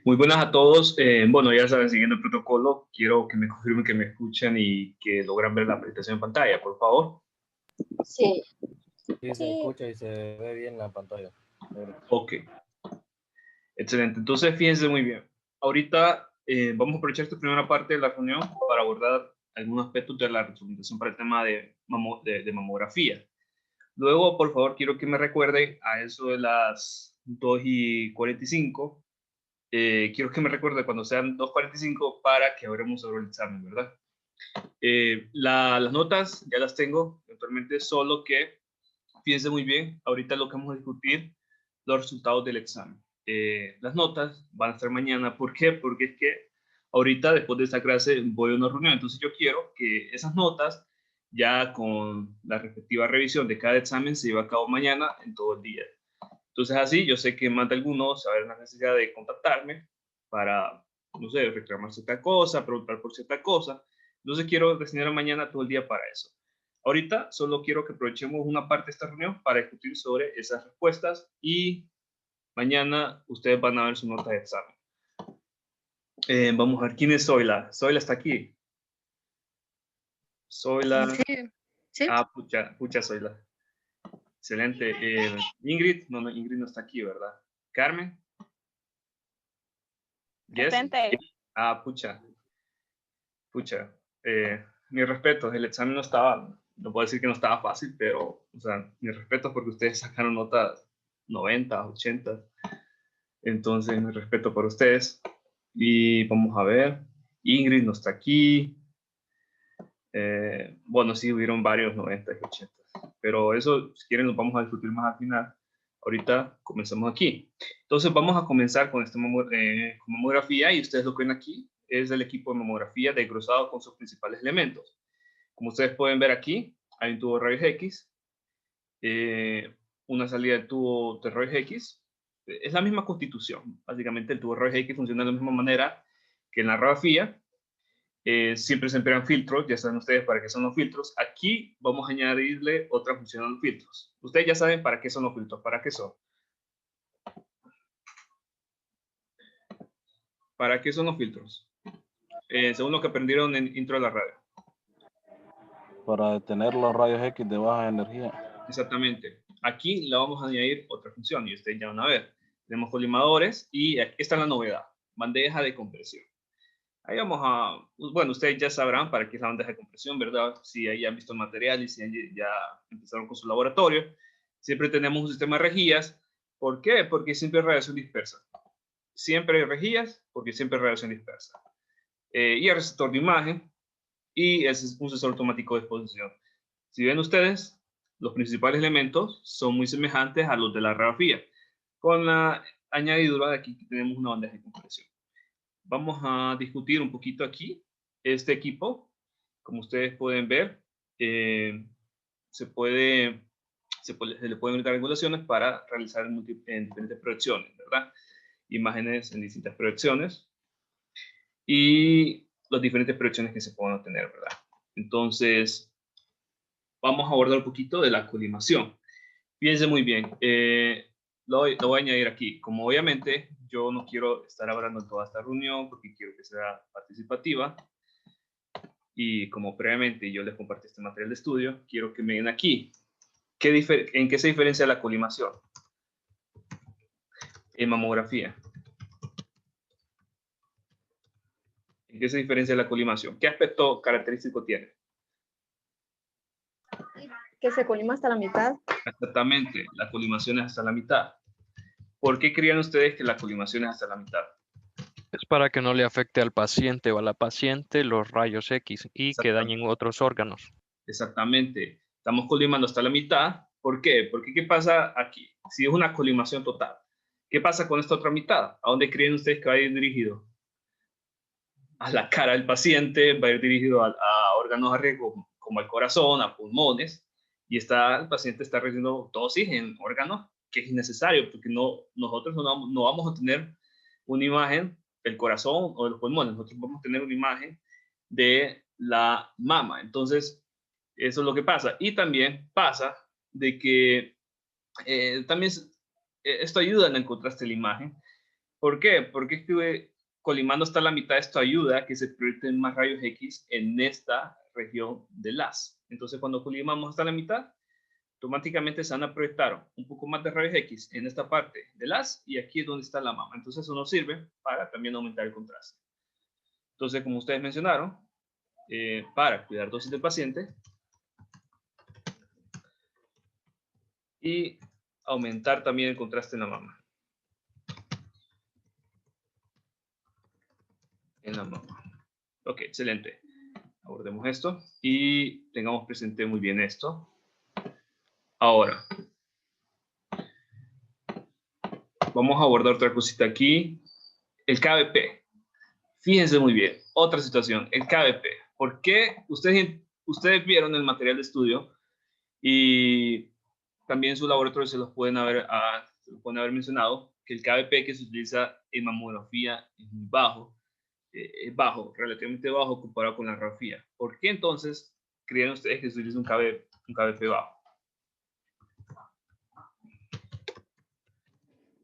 Muy buenas a todos. Bueno, ya saben, siguiendo el protocolo, quiero que me confirmen que me escuchan y que logran ver la presentación en pantalla, por favor. Sí. Sí, se escucha y se ve bien la pantalla. Ok. Excelente. Entonces, fíjense muy bien. Ahorita vamos a aprovechar esta primera parte de la reunión para abordar algunos aspectos de la representación para el tema de mamografía. Luego, por favor, quiero que me recuerden a eso de las 2:45. Quiero que me recuerde cuando sean 2:45 para que hablemos sobre el examen, ¿verdad? Las notas ya las tengo actualmente, solo que fíjense muy bien, ahorita lo que vamos a discutir, los resultados del examen. Las notas van a estar mañana. ¿Por qué? Porque es que ahorita, después de esta clase, voy a una reunión, entonces yo quiero que esas notas, ya con la respectiva revisión de cada examen, se lleve a cabo mañana en todo el día. Entonces así, yo sé que más de algunos saben la necesidad de contactarme para, no sé, reclamar cierta cosa, preguntar por cierta cosa. Entonces quiero destinar mañana todo el día para eso. Ahorita solo quiero que aprovechemos una parte de esta reunión para discutir sobre esas respuestas y mañana ustedes van a ver su nota de examen. Vamos a ver, ¿quién es Zoila? Zoila está aquí. Zoila. Sí. Sí. Ah, pucha Zoila. Excelente. Ingrid, no, Ingrid no está aquí, ¿verdad? Carmen. Yes. Ah, pucha. Mi respeto, el examen no estaba, no puedo decir que no estaba fácil, pero, o sea, mi respeto porque ustedes sacaron notas 90, 80. Entonces, mi respeto por ustedes. Y vamos a ver, Ingrid no está aquí. Bueno, sí, hubieron varios 90 y 80. Pero eso, si quieren, lo vamos a discutir más al final. Ahorita comenzamos aquí. Entonces, vamos a comenzar con esta mamografía, y ustedes lo que ven aquí es el equipo de mamografía desglosado con sus principales elementos. Como ustedes pueden ver aquí, hay un tubo de rayos X, una salida del tubo de rayos X. Es la misma constitución. Básicamente, el tubo de rayos X funciona de la misma manera que en la radiografía. Siempre se emplean filtros, ya saben ustedes para qué son los filtros. Aquí vamos a añadirle otra función a los filtros. Ustedes ya saben para qué son los filtros. ¿Para qué son? ¿Para qué son los filtros? Según lo que aprendieron en intro de la radio. Para detener los rayos X de baja energía. Exactamente. Aquí le vamos a añadir otra función y ustedes ya van a ver. Tenemos colimadores y aquí está la novedad. Bandeja de compresión. Ahí vamos a, bueno, ustedes ya sabrán para qué es la bandeja de compresión, ¿verdad? Si ahí han visto el material y si ya empezaron con su laboratorio. Siempre tenemos un sistema de rejillas. ¿Por qué? Porque siempre hay radiación dispersa. Siempre hay rejillas porque siempre hay radiación dispersa. Y el receptor de imagen y es un sensor automático de exposición. Si ven ustedes, los principales elementos son muy semejantes a los de la radiografía, con la añadidura de aquí que tenemos una bandeja de compresión. Vamos a discutir un poquito aquí. Este equipo, como ustedes pueden ver, se le pueden dar regulaciones para realizar en diferentes proyecciones, ¿verdad? Imágenes en distintas proyecciones y las diferentes proyecciones que se puedan obtener, ¿verdad? Entonces, vamos a abordar un poquito de la colimación. Fíjense muy bien, lo voy a añadir aquí. Como obviamente yo no quiero estar hablando en toda esta reunión porque quiero que sea participativa, y como previamente yo les compartí este material de estudio, quiero que me den aquí. ¿En qué se diferencia la colimación? En mamografía. ¿En qué se diferencia la colimación? ¿Qué aspecto característico tiene? Que se colima hasta la mitad. Exactamente, la colimación es hasta la mitad. ¿Por qué creían ustedes que la colimación es hasta la mitad? Es para que no le afecte al paciente o a la paciente los rayos X y que dañen otros órganos. Exactamente. Estamos colimando hasta la mitad. ¿Por qué? Porque ¿qué pasa aquí? Si es una colimación total, ¿qué pasa con esta otra mitad? ¿A dónde creen ustedes que va a ir dirigido? A la cara del paciente, va a ir dirigido a órganos a riesgo como el corazón, a pulmones, y el paciente está recibiendo dosis en órganos que es innecesario, porque nosotros no vamos a tener una imagen del corazón o de los pulmones, nosotros vamos a tener una imagen de la mama. Entonces, eso es lo que pasa. Y también pasa de que también esto ayuda en el contraste de la imagen, ¿Por qué? Porque estuve colimando hasta la mitad. Esto ayuda a que se proyecten más rayos X en esta región de LAS. Entonces, cuando colimamos hasta la mitad, automáticamente se van a proyectar un poco más de rayos X en esta parte de LAS y aquí es donde está la mama. Entonces, eso nos sirve para también aumentar el contraste. Entonces, como ustedes mencionaron, para cuidar dosis del paciente y aumentar también el contraste en la mama. Ok, excelente. Abordemos esto y tengamos presente muy bien esto. Ahora, vamos a abordar otra cosita aquí. El KBP. Fíjense muy bien, otra situación, el KBP. ¿Por qué? Ustedes vieron el material de estudio y también en su laboratorio se los pueden haber mencionado que el KBP que se utiliza en mamografía es muy bajo. Es bajo, relativamente bajo comparado con la radiografía. ¿Por qué entonces creen ustedes que se utiliza un KBP bajo?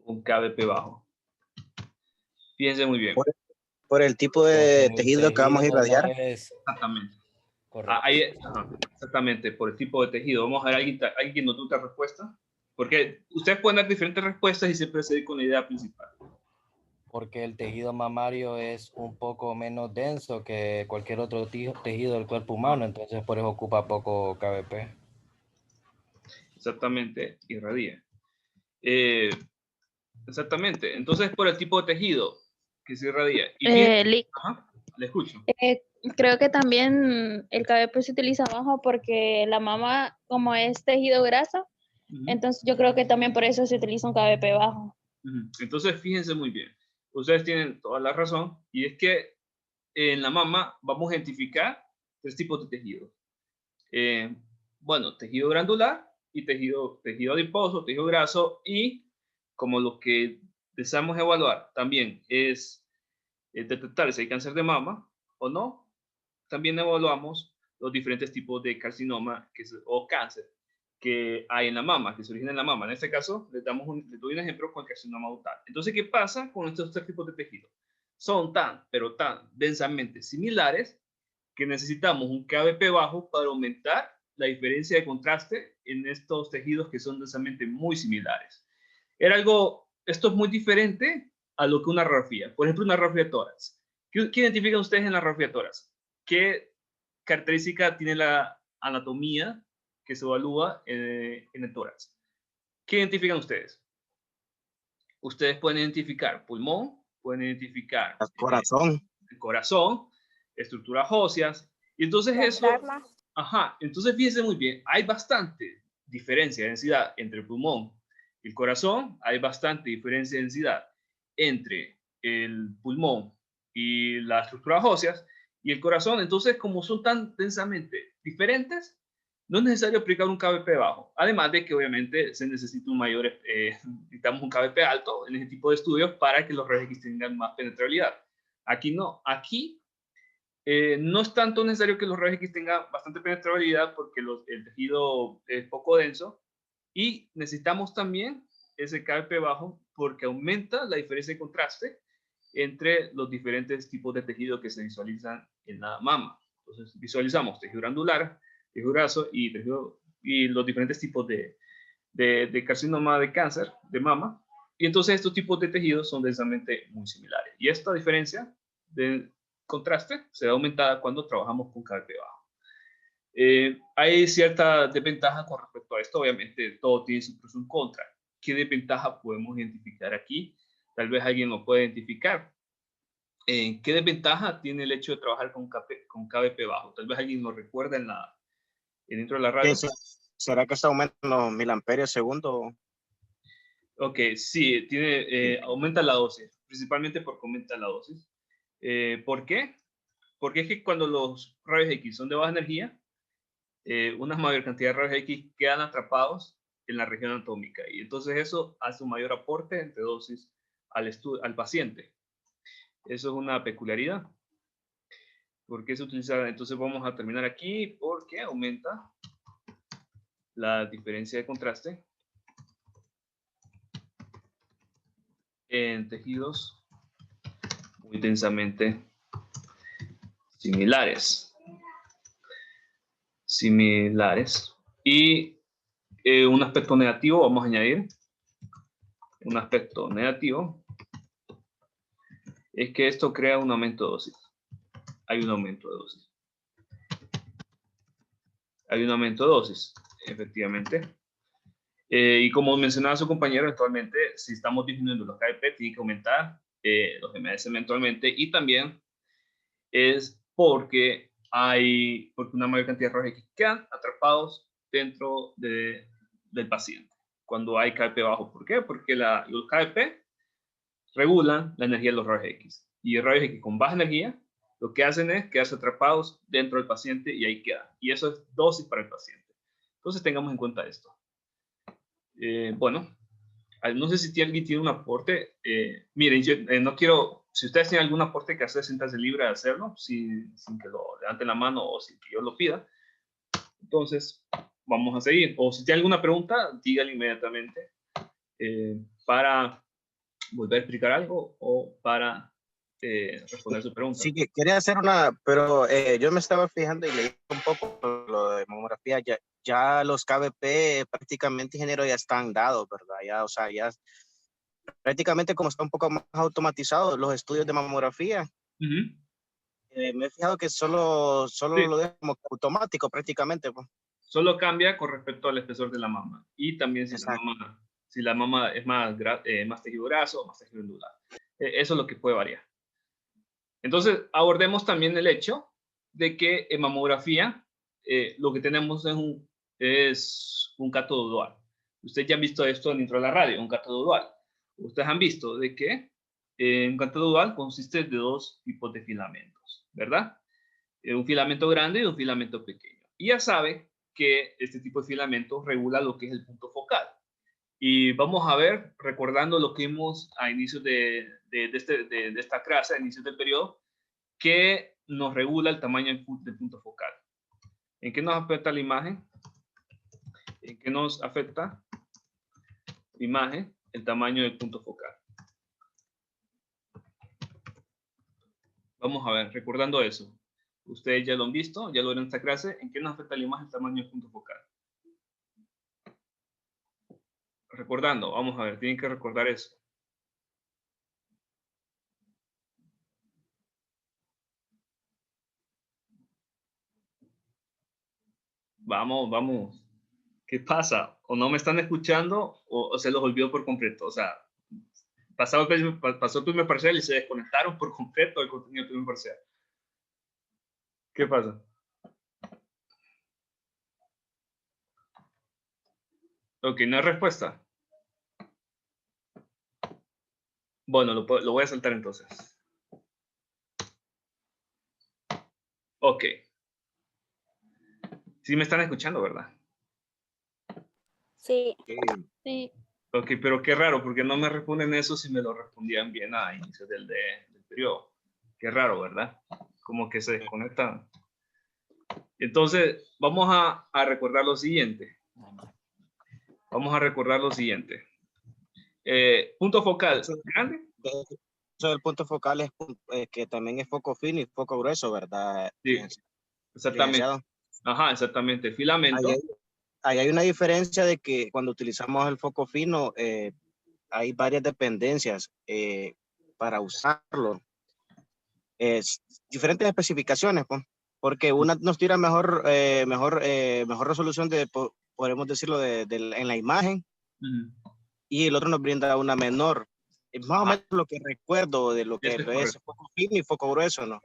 Un KBP bajo. Fíjense muy bien. Por el tipo de tejido que vamos a irradiar. Exactamente. Correcto. Exactamente, por el tipo de tejido. Vamos a ver, ¿alguien notó otra respuesta? Porque ustedes pueden dar diferentes respuestas y siempre seguir con la idea principal. Porque el tejido mamario es un poco menos denso que cualquier otro tejido del cuerpo humano, entonces por eso ocupa poco KBP. Exactamente, irradia. Exactamente, entonces por el tipo de tejido que se irradia. Ajá, le escucho. Creo que también el KBP se utiliza bajo porque la mama, como es tejido graso, entonces yo creo que también por eso se utiliza un KBP bajo. Entonces fíjense muy bien, ustedes tienen toda la razón y es que en la mama vamos a identificar 3 tipos de tejido. Bueno, tejido glandular y tejido adiposo, tejido graso, y como lo que deseamos evaluar también es detectar si hay cáncer de mama o no, también evaluamos los diferentes tipos de carcinoma o cáncer que hay en la mama, que se origina en la mama. En este caso, les doy un ejemplo con el carcinoma ductal. Entonces, ¿qué pasa con estos 3 tipos de tejido? Son pero tan densamente similares que necesitamos un KBP bajo para aumentar la diferencia de contraste en estos tejidos que son densamente muy similares. Esto es muy diferente a lo que una radiografía. Por ejemplo, una radiografía de tórax. ¿Qué identifican ustedes en la radiografía de tórax? ¿Qué característica tiene la anatomía que se evalúa en el tórax? ¿Qué identifican ustedes? Ustedes pueden identificar pulmón, pueden identificar el corazón, estructuras óseas, y entonces entonces fíjense muy bien, hay bastante diferencia de densidad entre el pulmón y el corazón, hay bastante diferencia de densidad entre el pulmón y las estructuras óseas y el corazón. Entonces, como son tan densamente diferentes, no es necesario aplicar un KBP bajo. Además de que obviamente se necesita necesitamos un KBP alto en ese tipo de estudios para que los rayos X tengan más penetrabilidad. Aquí no. Aquí no es tanto necesario que los rayos X tengan bastante penetrabilidad porque el tejido es poco denso, y necesitamos también ese KBP bajo porque aumenta la diferencia de contraste entre los diferentes tipos de tejido que se visualizan en la mama. Entonces visualizamos tejido glandular, tejido graso y los diferentes tipos de carcinoma de cáncer de mama, y entonces estos tipos de tejidos son densamente muy similares. Y esta diferencia de contraste se ve aumentada cuando trabajamos con KBP bajo. Hay cierta desventaja con respecto a esto, obviamente todo tiene su pro y su contra. ¿Qué desventaja podemos identificar aquí? Tal vez alguien lo pueda identificar. ¿Qué desventaja tiene el hecho de trabajar con KBP bajo? Tal vez alguien lo recuerda dentro de la radio. ¿Será que se aumentan los miliamperios segundo? Ok, sí, aumenta la dosis, principalmente porque aumenta la dosis. ¿Por qué? Porque es que cuando los rayos X son de baja energía, una mayor cantidad de rayos X quedan atrapados en la región anatómica, y entonces eso hace un mayor aporte entre dosis al paciente. Eso es una peculiaridad. ¿Por qué se utiliza? Entonces vamos a terminar aquí porque aumenta la diferencia de contraste en tejidos muy densamente similares. Y un aspecto negativo, vamos a añadir un aspecto negativo, es que esto crea un aumento de dosis. Hay un aumento de dosis. Hay un aumento de dosis, efectivamente. Y como mencionaba su compañero, eventualmente, si estamos disminuyendo los KBP, tiene que aumentar los MS eventualmente. Y también es porque una mayor cantidad de rayos X quedan atrapados dentro del paciente cuando hay KBP bajo. ¿Por qué? Porque los KBP regulan la energía de los rayos X. Y rayos X con baja energía lo que hacen es quedarse atrapados dentro del paciente y ahí quedan. Y eso es dosis para el paciente. Entonces tengamos en cuenta esto. Bueno, no sé si alguien tiene un aporte. Miren, yo no quiero, si ustedes tienen algún aporte que hacer, siéntanse libre de hacerlo, sin que lo levanten la mano o sin que yo lo pida. Entonces, vamos a seguir. O si tiene alguna pregunta, díganle inmediatamente para volver a explicar algo o para responder su pregunta. Sí, quería hacer una, pero yo me estaba fijando y leí un poco lo de mamografía. Ya los KBP prácticamente, ingeniero, ya están dados, ¿verdad? Ya, o sea, ya prácticamente como está un poco más automatizado los estudios de mamografía. Me he fijado que solo sí, lo dejo como automático prácticamente. Pues. Solo cambia con respecto al espesor de la mama. Y también si la mama es más tejido graso o más tejido glandular. Eso es lo que puede variar. Entonces, abordemos también el hecho de que en mamografía lo que tenemos es un cátodo dual. Ustedes ya han visto esto dentro de la radio, un cátodo dual. Ustedes han visto de que un cátodo dual consiste de dos tipos de filamentos, ¿verdad? Un filamento grande y un filamento pequeño. Y ya sabe que este tipo de filamento regula lo que es el punto focal. Y vamos a ver, recordando lo que vimos a inicios de esta clase, a inicios del periodo, que nos regula el tamaño del punto focal. ¿En qué nos afecta la imagen? ¿En qué nos afecta la imagen? El tamaño del punto focal. Vamos a ver, recordando eso. Ustedes ya lo han visto, ya lo vieron en esta clase. ¿En qué nos afecta la imagen el tamaño del punto focal? Recordando, vamos a ver, tienen que recordar eso. Vamos, vamos. ¿Qué pasa? O no me están escuchando o se los olvidó por completo. O sea, pasó el primer parcial y se desconectaron por completo del contenido del primer parcial. ¿Qué pasa? Ok, no hay respuesta. Bueno, lo voy a saltar entonces. Ok. Sí me están escuchando, ¿verdad? Sí. Sí. Ok, pero qué raro, porque no me responden eso si me lo respondían bien a inicio del periodo. Qué raro, ¿verdad? Como que se desconectan. Entonces, vamos a recordar lo siguiente. Vamos a recordar lo siguiente. Punto focal grande. Eso del punto focal es que también es foco fino y foco grueso, ¿verdad? Sí, exactamente. Ajá, exactamente. Filamento. Ahí hay una diferencia de que cuando utilizamos el foco fino, hay varias dependencias para usarlo. Diferentes especificaciones, pues, porque una nos tira mejor resolución podemos decirlo, en la imagen, y el otro nos brinda una menor. Es más o menos lo que recuerdo de lo que es foco fino y foco grueso, ¿no?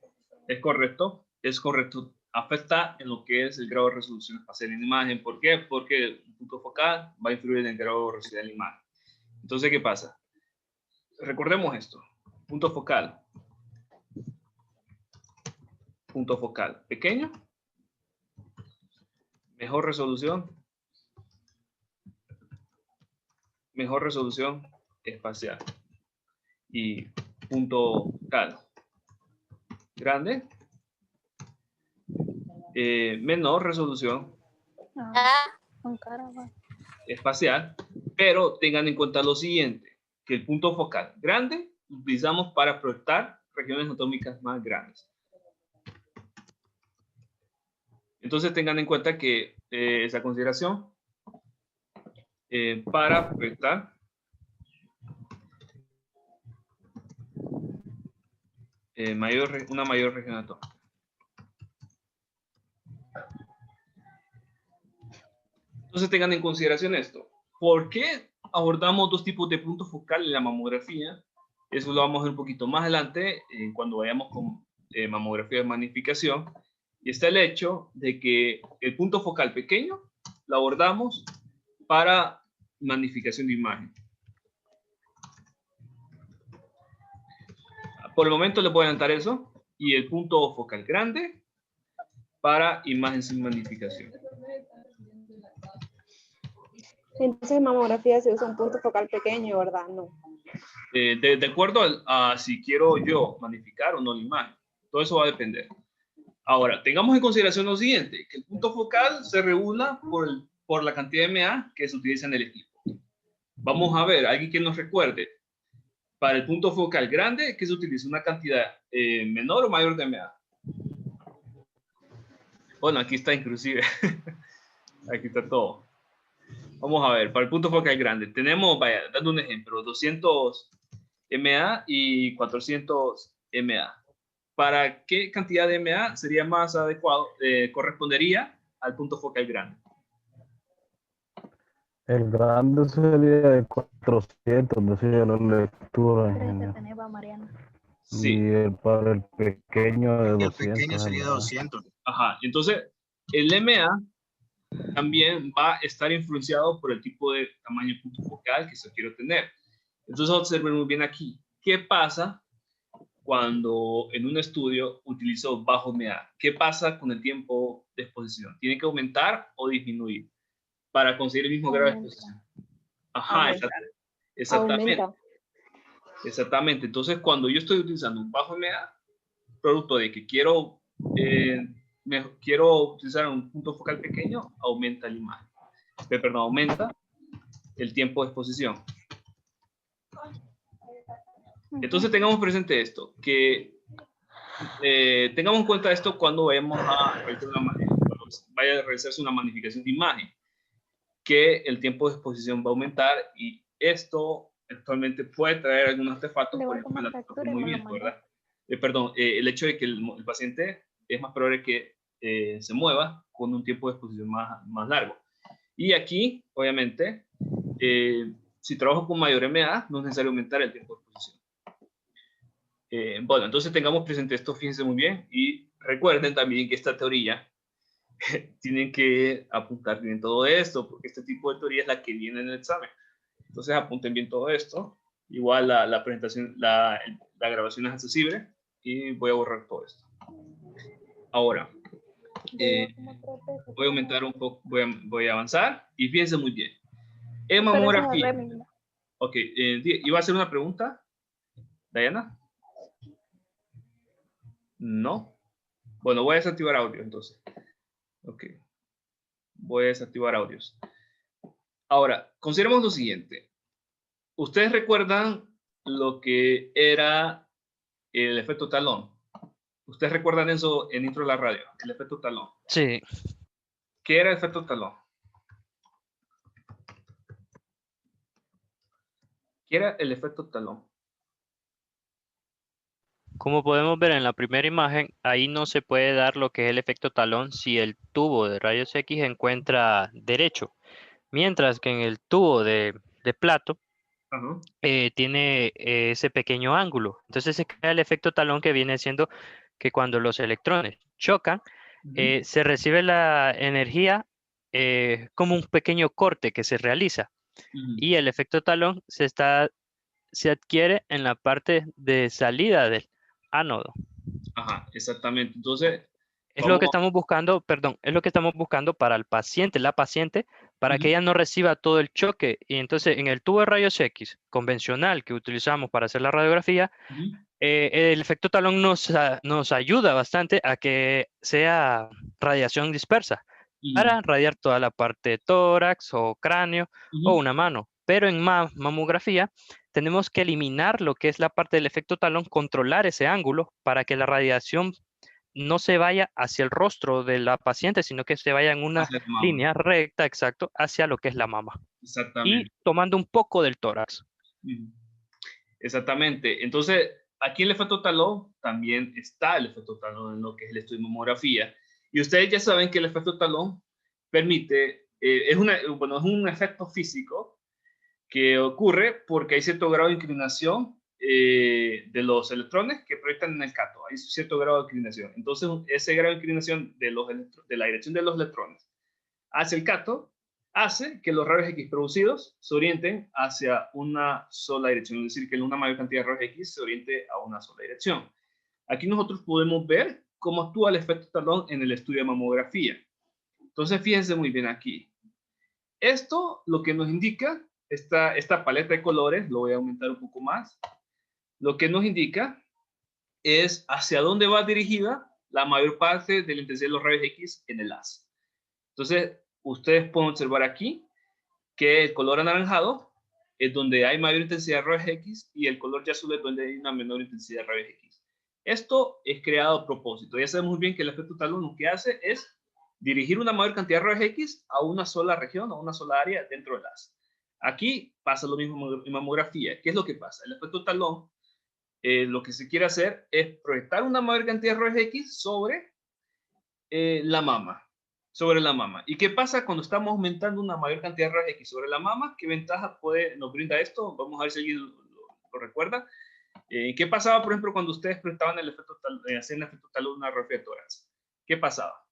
Es correcto, es correcto. Afecta en lo que es el grado de resolución espacial en la imagen. ¿Por qué? Porque el punto focal va a influir en el grado de resolución de la imagen. Entonces, ¿qué pasa? Recordemos esto. Punto focal. Punto focal pequeño. Mejor resolución. Mejor resolución espacial. Y punto focal grande. Menor resolución espacial, pero tengan en cuenta lo siguiente, que el punto focal grande lo utilizamos para proyectar regiones anatómicas más grandes. Entonces tengan en cuenta que esa consideración para proyectar una mayor región anatómica. Entonces tengan en consideración esto. ¿Por qué abordamos dos tipos de puntos focales en la mamografía? Eso lo vamos a ver un poquito más adelante cuando vayamos con mamografía de magnificación. Y está el hecho de que el punto focal pequeño lo abordamos para magnificación de imagen. Por el momento les voy a adelantar eso. Y el punto focal grande para imagen sin magnificación. Entonces en mamografía se usa un punto focal pequeño, ¿verdad? No. De acuerdo a si quiero yo magnificar o no la imagen. Todo eso va a depender. Ahora, tengamos en consideración lo siguiente, que el punto focal se regula por la cantidad de MA que se utiliza en el equipo. Vamos a ver, alguien que nos recuerde, para el punto focal grande, ¿qué se utiliza? ¿Una cantidad menor o mayor de MA? Bueno, aquí está inclusive. Aquí está todo. Vamos a ver, para el punto focal grande, tenemos, vaya, dando un ejemplo, 200 MA y 400 MA. ¿Para qué cantidad de MA sería más adecuado? Correspondería al punto focal grande. El grande sería de 400, decía la lectura, ingeniero. Sí. Y para el pequeño de El 200. pequeño sería 200. Ajá, entonces el MA también va a estar influenciado por el tipo de tamaño de punto focal que se quiere tener. Entonces observen muy bien aquí. ¿Qué pasa cuando en un estudio utilizo bajo MA? ¿Qué pasa con el tiempo de exposición? ¿Tiene que aumentar o disminuir para conseguir el mismo grado de exposición? Ajá, exactamente. Aumenta. Exactamente. Entonces, cuando yo estoy utilizando un bajo MA, producto de que quiero utilizar un punto focal pequeño, aumenta la imagen. Perdón, aumenta el tiempo de exposición. Entonces tengamos presente esto, que tengamos en cuenta esto cuando vayamos a vaya a realizarse una magnificación de imagen, que el tiempo de exposición va a aumentar y esto actualmente puede traer algunos artefactos, por ejemplo, el movimiento, ¿verdad? El hecho de que el paciente es más probable que se mueva con un tiempo de exposición más largo. Y aquí, obviamente, si trabajo con mayor MA, no es necesario aumentar el tiempo de exposición. Bueno, entonces tengamos presente esto, fíjense muy bien, y recuerden también que esta teoría tienen que apuntar bien todo esto, porque este tipo de teoría es la que viene en el examen. Entonces apunten bien todo esto. Igual la presentación, la grabación es accesible y voy a borrar todo esto. Ahora, voy a aumentar un poco, voy a avanzar y fíjense muy bien. En mamografía. Ok, ¿iba a hacer una pregunta, Diana? No. Bueno, voy a desactivar audio entonces. Ok. Voy a desactivar audios. Ahora, consideremos lo siguiente. ¿Ustedes recuerdan lo que era el efecto talón? ¿Ustedes recuerdan eso en intro de la radio? El efecto talón. Sí. ¿Qué era el efecto talón? ¿Qué era el efecto talón? Como podemos ver en la primera imagen, ahí no se puede dar lo que es el efecto talón si el tubo de rayos X se encuentra derecho, mientras que en el tubo de plato tiene ese pequeño ángulo. Entonces se crea el efecto talón, que viene siendo que cuando los electrones chocan, se recibe la energía como un pequeño corte que se realiza. Y el efecto talón se adquiere en la parte de salida del ánodo. Ajá, exactamente. Entonces, es lo que estamos buscando, perdón, es lo que estamos buscando para el paciente, la paciente, para que ella no reciba todo el choque. Y entonces, en el tubo de rayos X convencional que utilizamos para hacer la radiografía, el efecto talón nos ayuda bastante a que sea radiación dispersa para radiar toda la parte de tórax o cráneo o una mano. Pero en mamografía tenemos que eliminar lo que es la parte del efecto talón, controlar ese ángulo para que la radiación no se vaya hacia el rostro de la paciente, sino que se vaya en una Hacia la mama. línea recta, exacto, hacia lo que es la mama. Y Exactamente. tomando un poco del tórax. Ujú. Exactamente. Entonces, aquí el efecto talón también está el efecto talón en lo que es el estudio de mamografía. Y ustedes ya saben que el efecto talón permite, es un efecto físico que ocurre porque hay cierto grado de inclinación de los electrones que proyectan en el cátodo. Hay cierto grado de inclinación. Entonces, ese grado de inclinación de la dirección de los electrones hacia el cátodo hace que los rayos X producidos se orienten hacia una sola dirección, es decir, que una mayor cantidad de rayos X se oriente a una sola dirección. Aquí nosotros podemos ver cómo actúa el efecto talón en el estudio de mamografía. Entonces, fíjense muy bien aquí. Esto lo que nos indica, esta paleta de colores, lo voy a aumentar un poco más, lo que nos indica es hacia dónde va dirigida la mayor parte de la intensidad de los rayos X en el haz. Entonces, ustedes pueden observar aquí que el color anaranjado es donde hay mayor intensidad de rayos X y el color ya azul es donde hay una menor intensidad de rayos X. Esto es creado a propósito. Ya sabemos muy bien que el efecto talón lo que hace es dirigir una mayor cantidad de rayos X a una sola región, a una sola área dentro del haz. Aquí pasa lo mismo en mamografía. ¿Qué es lo que pasa? El efecto talón, lo que se quiere hacer es proyectar una mayor cantidad de rayos X sobre la mama. Sobre la mama. ¿Y qué pasa cuando estamos aumentando una mayor cantidad de rayos X sobre la mama? ¿Qué ventaja nos brinda esto? Vamos a ver si alguien lo recuerda. ¿Qué pasaba, por ejemplo, cuando ustedes proyectaban el efecto hacían el efecto talón en una radiografía de tórax? ¿Qué pasaba?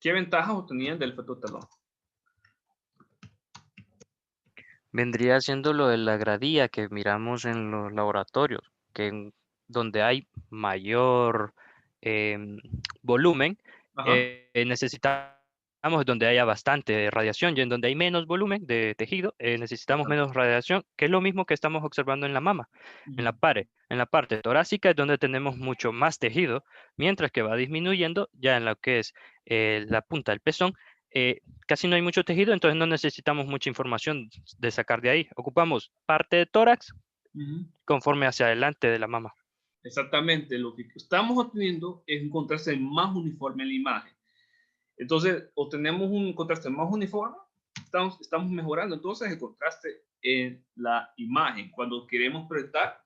¿Qué ventajas obtenían del efecto talón? Vendría siendo lo de la gradía que miramos en los laboratorios, donde hay mayor volumen, necesitamos donde haya bastante radiación, y en donde hay menos volumen de tejido, necesitamos menos radiación, que es lo mismo que estamos observando en la mama. En la parte torácica es donde tenemos mucho más tejido, mientras que va disminuyendo ya en lo que es la punta del pezón. Casi no hay mucho tejido, entonces no necesitamos mucha información de sacar de ahí. Ocupamos parte de tórax conforme hacia adelante de la mama. Exactamente, lo que estamos obteniendo es un contraste más uniforme en la imagen. Entonces, obtenemos un contraste más uniforme, estamos mejorando entonces el contraste en la imagen. Cuando queremos proyectar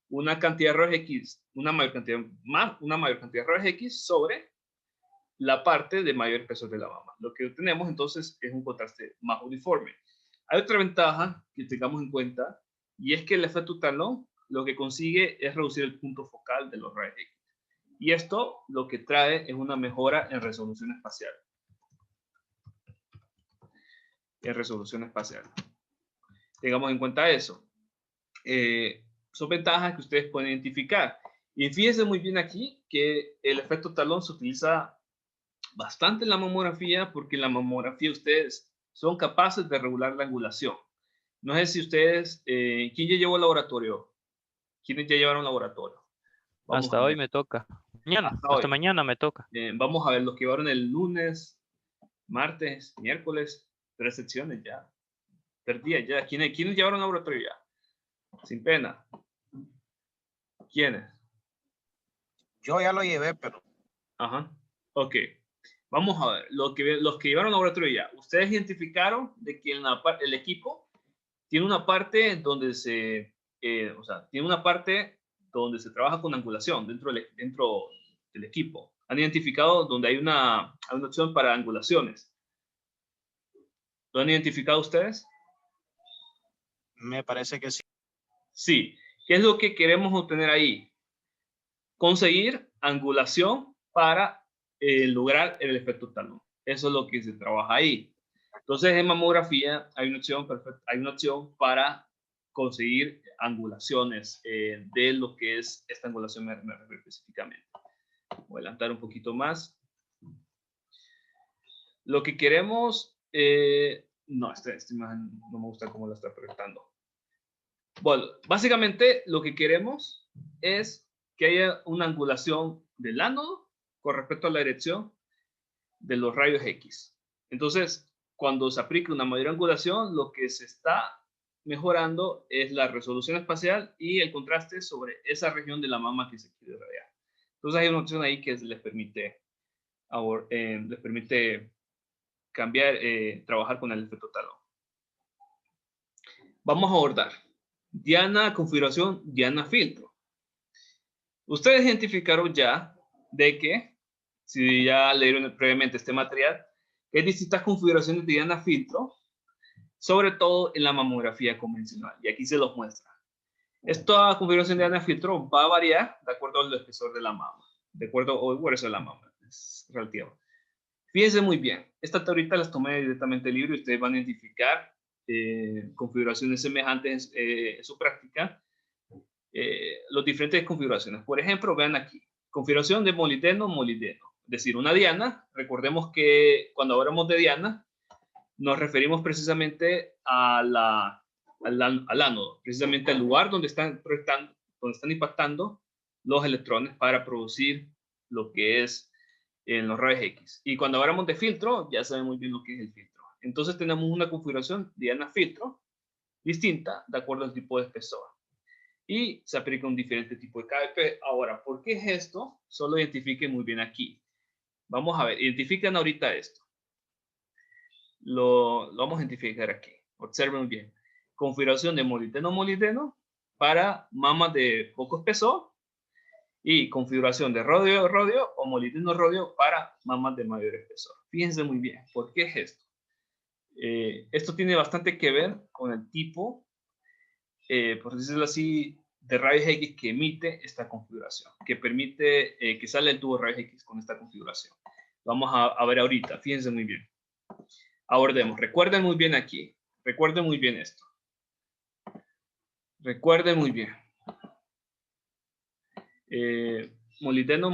una cantidad de rayos X, una mayor cantidad de rayos X sobre la parte de mayor peso de la mama. Lo que obtenemos entonces es un contraste más uniforme. Hay otra ventaja que tengamos en cuenta, y es que el efecto talón lo que consigue es reducir el punto focal de los rayos X. Y esto lo que trae es una mejora en resolución espacial. Tengamos en cuenta eso. Son ventajas que ustedes pueden identificar. Y fíjense muy bien aquí que el efecto talón se utiliza bastante en la mamografía, porque en la mamografía ustedes son capaces de regular la angulación. No sé si ustedes, ¿quién ya llevó al laboratorio? ¿Quiénes ya llevaron al laboratorio? Hasta hoy me toca. Hasta mañana me toca. Vamos a ver, los que llevaron el lunes, martes, miércoles, 3 secciones ya. 3 días ya. ¿Quiénes llevaron al laboratorio ya? Sin pena. ¿Quiénes? Yo ya lo llevé, pero... Ajá. Ok. Vamos a ver. Los que llevaron al laboratorio ya. Ustedes identificaron de que el equipo tiene una parte donde tiene una parte donde se trabaja con angulación dentro del equipo. ¿Han identificado donde hay una opción para angulaciones? ¿Lo han identificado ustedes? Me parece que sí. Sí. ¿Qué es lo que queremos obtener ahí? Conseguir angulación para lograr el efecto talón. Eso es lo que se trabaja ahí. Entonces, en mamografía hay una opción para conseguir angulaciones de lo que es esta angulación específicamente. Voy a adelantar un poquito más. Lo que queremos... no, esta imagen no me gusta cómo la está proyectando. Bueno, básicamente lo que queremos es que haya una angulación del ánodo con respecto a la dirección de los rayos X. Entonces, cuando se aplica una mayor angulación, lo que se está mejorando es la resolución espacial y el contraste sobre esa región de la mama que se quiere radiar. Entonces hay una opción ahí que les permite cambiar, trabajar con el efecto talón. Vamos a abordar diana configuración, diana filtro. Ustedes identificaron ya de que, si ya leyeron previamente este material, que hay distintas configuraciones de diana filtro, sobre todo en la mamografía convencional, y aquí se los muestra. Esta configuración de diana filtro va a variar de acuerdo al espesor de la mama, de acuerdo al grueso de la mama, es relativo. Fíjense muy bien, esta tablita las tomé directamente del libro y ustedes van a identificar configuraciones semejantes en su práctica, las diferentes configuraciones. Por ejemplo, vean aquí, configuración de molibdeno, es decir, una diana. Recordemos que cuando hablamos de diana, nos referimos precisamente al ánodo, precisamente al lugar donde están impactando los electrones para producir lo que es en los rayos X. Y cuando hablamos de filtro, ya saben muy bien lo que es el filtro. Entonces tenemos una configuración diana filtro distinta de acuerdo al tipo de espesor. Y se aplica un diferente tipo de KBP. Ahora, ¿por qué es esto? Solo identifiquen muy bien aquí. Vamos a ver, identifican ahorita esto. Lo vamos a identificar aquí. Observen muy bien. Configuración de molibdeno para mamas de poco espesor y configuración de rodio o molibdeno-rodio para mamas de mayor espesor. Fíjense muy bien, ¿por qué es esto? Esto tiene bastante que ver con el tipo, por decirlo así, de rayos X que emite esta configuración, que permite que sale el tubo de rayos X con esta configuración. Vamos a ver ahorita, fíjense muy bien. Abordemos, recuerden muy bien aquí, recuerden muy bien esto. Recuerden muy bien. Molibdeno,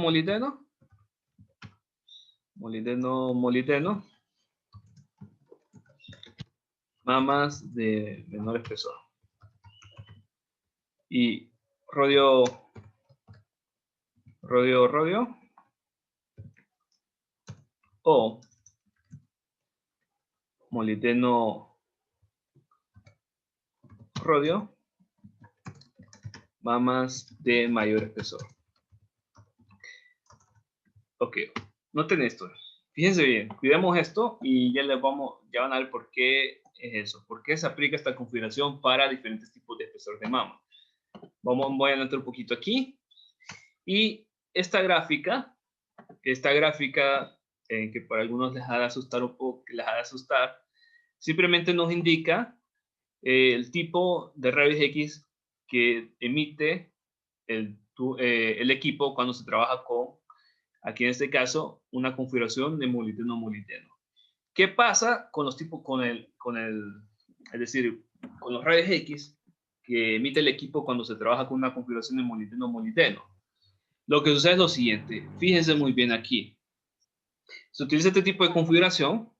mamas de menor espesor. Y rodio, o molibdeno, rodio, mamas de mayor espesor. Ok, noten esto. Fíjense bien, cuidemos esto y ya van a ver por qué es eso. ¿Por qué se aplica esta configuración para diferentes tipos de espesor de mama? Voy a adelantar un poquito aquí. Y esta gráfica que para algunos les ha de asustar un poco, simplemente nos indica el tipo de rayos X que emite el equipo cuando se trabaja con, aquí en este caso, una configuración de molibdeno. ¿Qué pasa con los tipos, es decir, con los rayos X que emite el equipo cuando se trabaja con una configuración de molibdeno? Lo que sucede es lo siguiente, fíjense muy bien aquí. Se utiliza este tipo de configuración.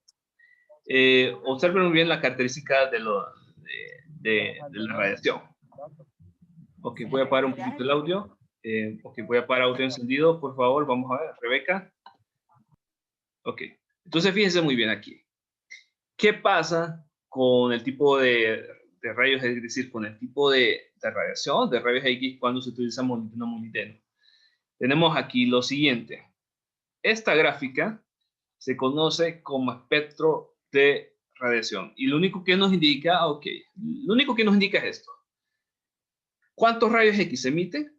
Observen muy bien la característica de la radiación. Ok, voy a apagar un poquito el audio. Ok, voy a apagar audio encendido, por favor. Vamos a ver, Rebeca. Ok, entonces fíjense muy bien aquí. ¿Qué pasa con el tipo de rayos, es decir, con el tipo de radiación, de rayos X, cuando se utiliza molibdeno? Tenemos aquí lo siguiente. Esta gráfica se conoce como espectro de radiación. Y lo único que nos indica, es esto. ¿Cuántos rayos X se emiten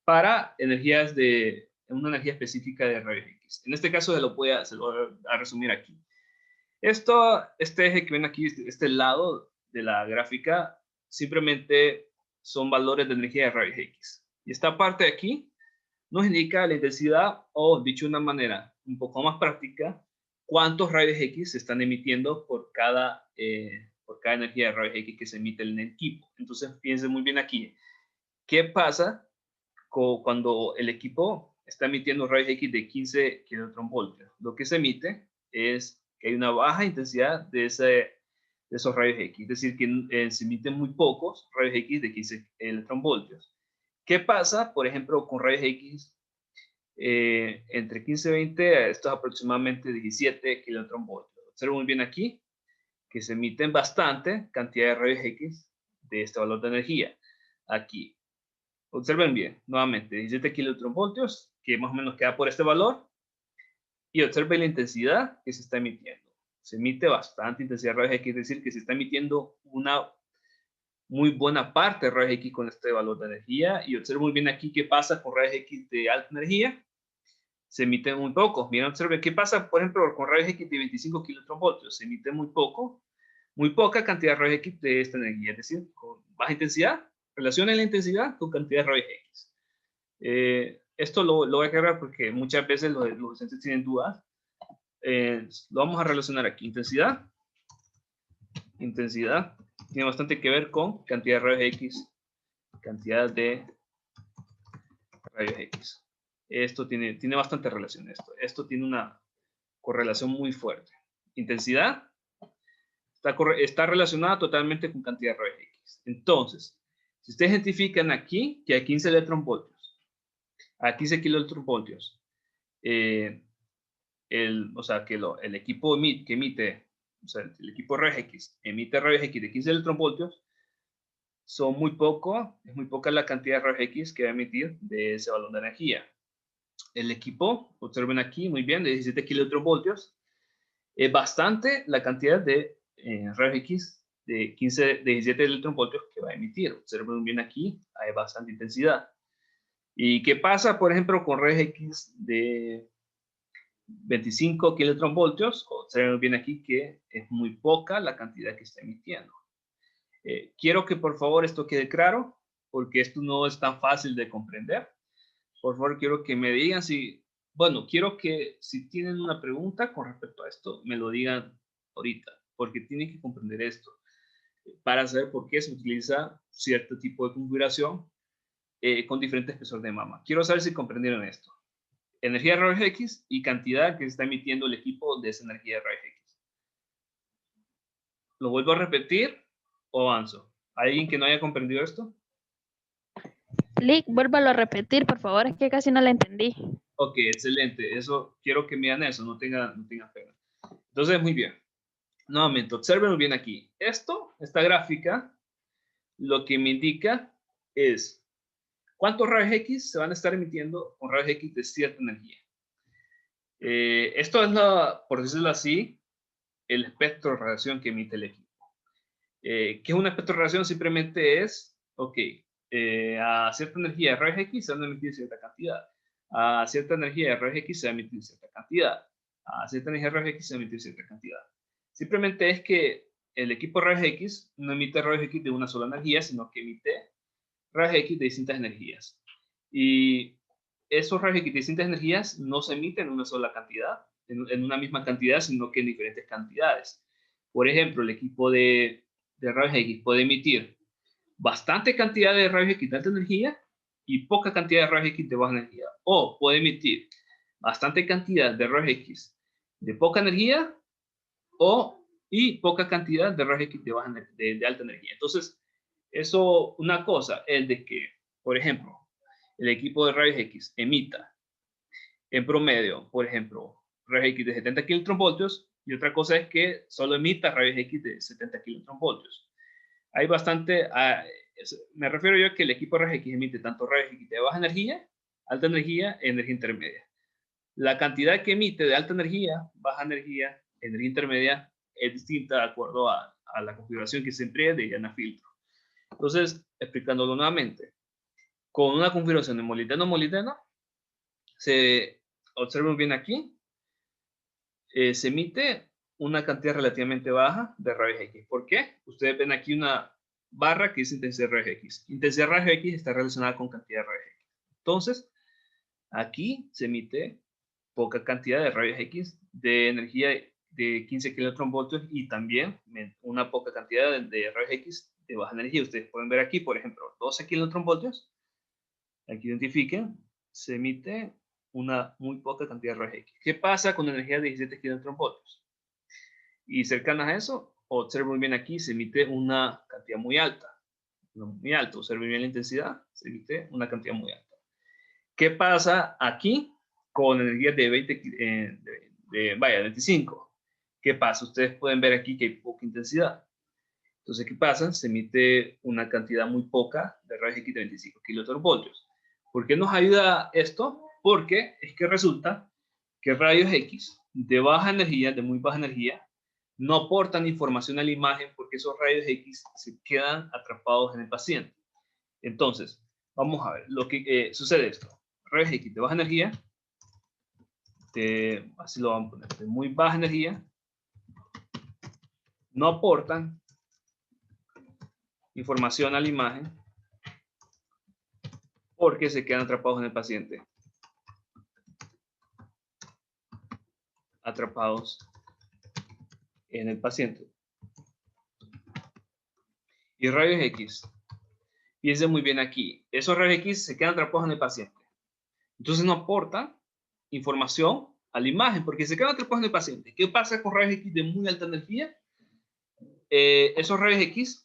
para una energía específica de rayos X? En este caso se lo voy a resumir aquí. Este eje que ven aquí, este lado de la gráfica, simplemente son valores de energía de rayos X. Y esta parte de aquí nos indica la intensidad, o dicho de una manera un poco más práctica, cuántos rayos X se están emitiendo por cada energía de rayos X que se emite en el equipo. Entonces, fíjense muy bien aquí. ¿Qué pasa cuando el equipo está emitiendo rayos X de 15 kilovoltios? Lo que se emite es que hay una baja intensidad de esos rayos X. Es decir, que se emiten muy pocos rayos X de 15 electronvoltios. ¿Qué pasa, por ejemplo, con rayos X entre 15 y 20? Esto es aproximadamente 17 kilovoltios. Observen muy bien aquí. que se emiten bastante cantidad de rayos X de este valor de energía. Aquí. Observen bien, nuevamente, 17 kilovoltios, que más o menos queda por este valor. Y observen la intensidad que se está emitiendo. Se emite bastante intensidad de rayos X, es decir, que se está emitiendo una muy buena parte de rayos X con este valor de energía. Y observen muy bien aquí qué pasa con rayos X de alta energía. Se emiten muy pocos. Miren, observen qué pasa, por ejemplo, con rayos X de 25 kilovoltios. Se emite muy poco, muy poca cantidad de rayos X de esta energía, es decir, con baja intensidad. Relaciona la intensidad con cantidad de rayos X. Esto lo voy a aclarar porque muchas veces los docentes tienen dudas. Lo vamos a relacionar aquí. Intensidad tiene bastante que ver con cantidad de rayos X. Cantidad de rayos X. Esto tiene bastante relación. Esto tiene una correlación muy fuerte. Intensidad está relacionada totalmente con cantidad de rayos X. Entonces, si ustedes identifican aquí que a 15 electronvoltios, a 15 kiloelectronvoltios, el equipo que emite, o sea, el equipo de rayos X emite rayos X de 15 electronvoltios, es muy poca la cantidad de rayos X que va a emitir de ese valor de energía. El equipo, observen aquí muy bien, de 17 kilovoltios, es bastante la cantidad de rayos X de 17 electronvoltios que va a emitir. Observen muy bien aquí, hay bastante intensidad. ¿Y qué pasa, por ejemplo, con rayos X de 25 kilovoltios? Observen bien aquí que es muy poca la cantidad que está emitiendo. Quiero que por favor esto quede claro, porque esto no es tan fácil de comprender. Por favor, quiero que me digan quiero que si tienen una pregunta con respecto a esto, me lo digan ahorita, porque tienen que comprender esto para saber por qué se utiliza cierto tipo de configuración con diferentes espesores de mama. Quiero saber si comprendieron esto. Energía de rayos X y cantidad que se está emitiendo el equipo de esa energía de rayos X. ¿Lo vuelvo a repetir o avanzo? ¿Hay alguien que no haya comprendido esto? Lick, vuélvalo a repetir, por favor, es que casi no la entendí. Ok, excelente. Eso, quiero que vean eso, no tengan pena. Entonces, muy bien. Nuevamente, observen muy bien aquí. Esta gráfica, lo que me indica es cuántos rayos X se van a estar emitiendo con rayos X de cierta energía. Esto es, por decirlo así, el espectro de radiación que emite el equipo. ¿Qué es un espectro de radiación? Simplemente es, a cierta energía de rayos X se van a emitir cierta cantidad. A cierta energía de rayos X se va a emitir cierta cantidad. A cierta energía de rayos X se va a emitir cierta cantidad. Simplemente es que el equipo de rayos X no emite rayos X de una sola energía, sino que emite rayos X de distintas energías. Y esos rayos X de distintas energías no se emiten en una sola cantidad, en una misma cantidad, sino que en diferentes cantidades. Por ejemplo, el equipo de rayos X puede emitir bastante cantidad de rayos X de alta energía y poca cantidad de rayos X de baja energía. O puede emitir bastante cantidad de rayos X de poca energía y poca cantidad de rayos X de alta energía. Entonces, eso, una cosa es de que, por ejemplo, el equipo de rayos X emita en promedio, por ejemplo, rayos X de 70 kilovoltios y otra cosa es que solo emita rayos X de 70 kilovoltios. Hay bastante, me refiero yo a que el equipo de rayos X emite tanto rayos X de baja energía, alta energía, energía intermedia. La cantidad que emite de alta energía, baja energía, energía intermedia es distinta de acuerdo a la configuración que se emplea de llana filtro. Entonces, explicándolo nuevamente, con una configuración de molibdeno-molibdeno, se observa bien aquí, se emite una cantidad relativamente baja de rayos X. ¿Por qué? Ustedes ven aquí una barra que dice intensidad de rayos X. Intensidad de rayos X está relacionada con cantidad de rayos X. Entonces, aquí se emite poca cantidad de rayos X de energía de 15 kilovoltios y también una poca cantidad de rayos X de baja energía. Ustedes pueden ver aquí, por ejemplo, 12 kilovoltios. Aquí identifiquen, se emite una muy poca cantidad de rayos X. ¿Qué pasa con energía de 17 kilovoltios? Y cercanas a eso, observen muy bien aquí, se emite una cantidad muy alta. Muy alta, observen bien la intensidad, se emite una cantidad muy alta. ¿Qué pasa aquí con energía de 25? ¿Qué pasa? Ustedes pueden ver aquí que hay poca intensidad. Entonces, ¿qué pasa? Se emite una cantidad muy poca de rayos X de 25 kilovoltios. ¿Por qué nos ayuda esto? Porque es que resulta que rayos X de baja energía, de muy baja energía, no aportan información a la imagen porque esos rayos X se quedan atrapados en el paciente. Entonces, vamos a ver, lo que sucede esto. Rayos X de baja energía, así lo vamos a poner, de muy baja energía, no aportan información a la imagen porque se quedan atrapados en el paciente. Atrapados en el paciente. Y rayos X. Fíjense muy bien aquí. Esos rayos X se quedan atrapados en el paciente. Entonces no aportan información a la imagen porque se quedan atrapados en el paciente. ¿Qué pasa con rayos X de muy alta energía? Esos rayos X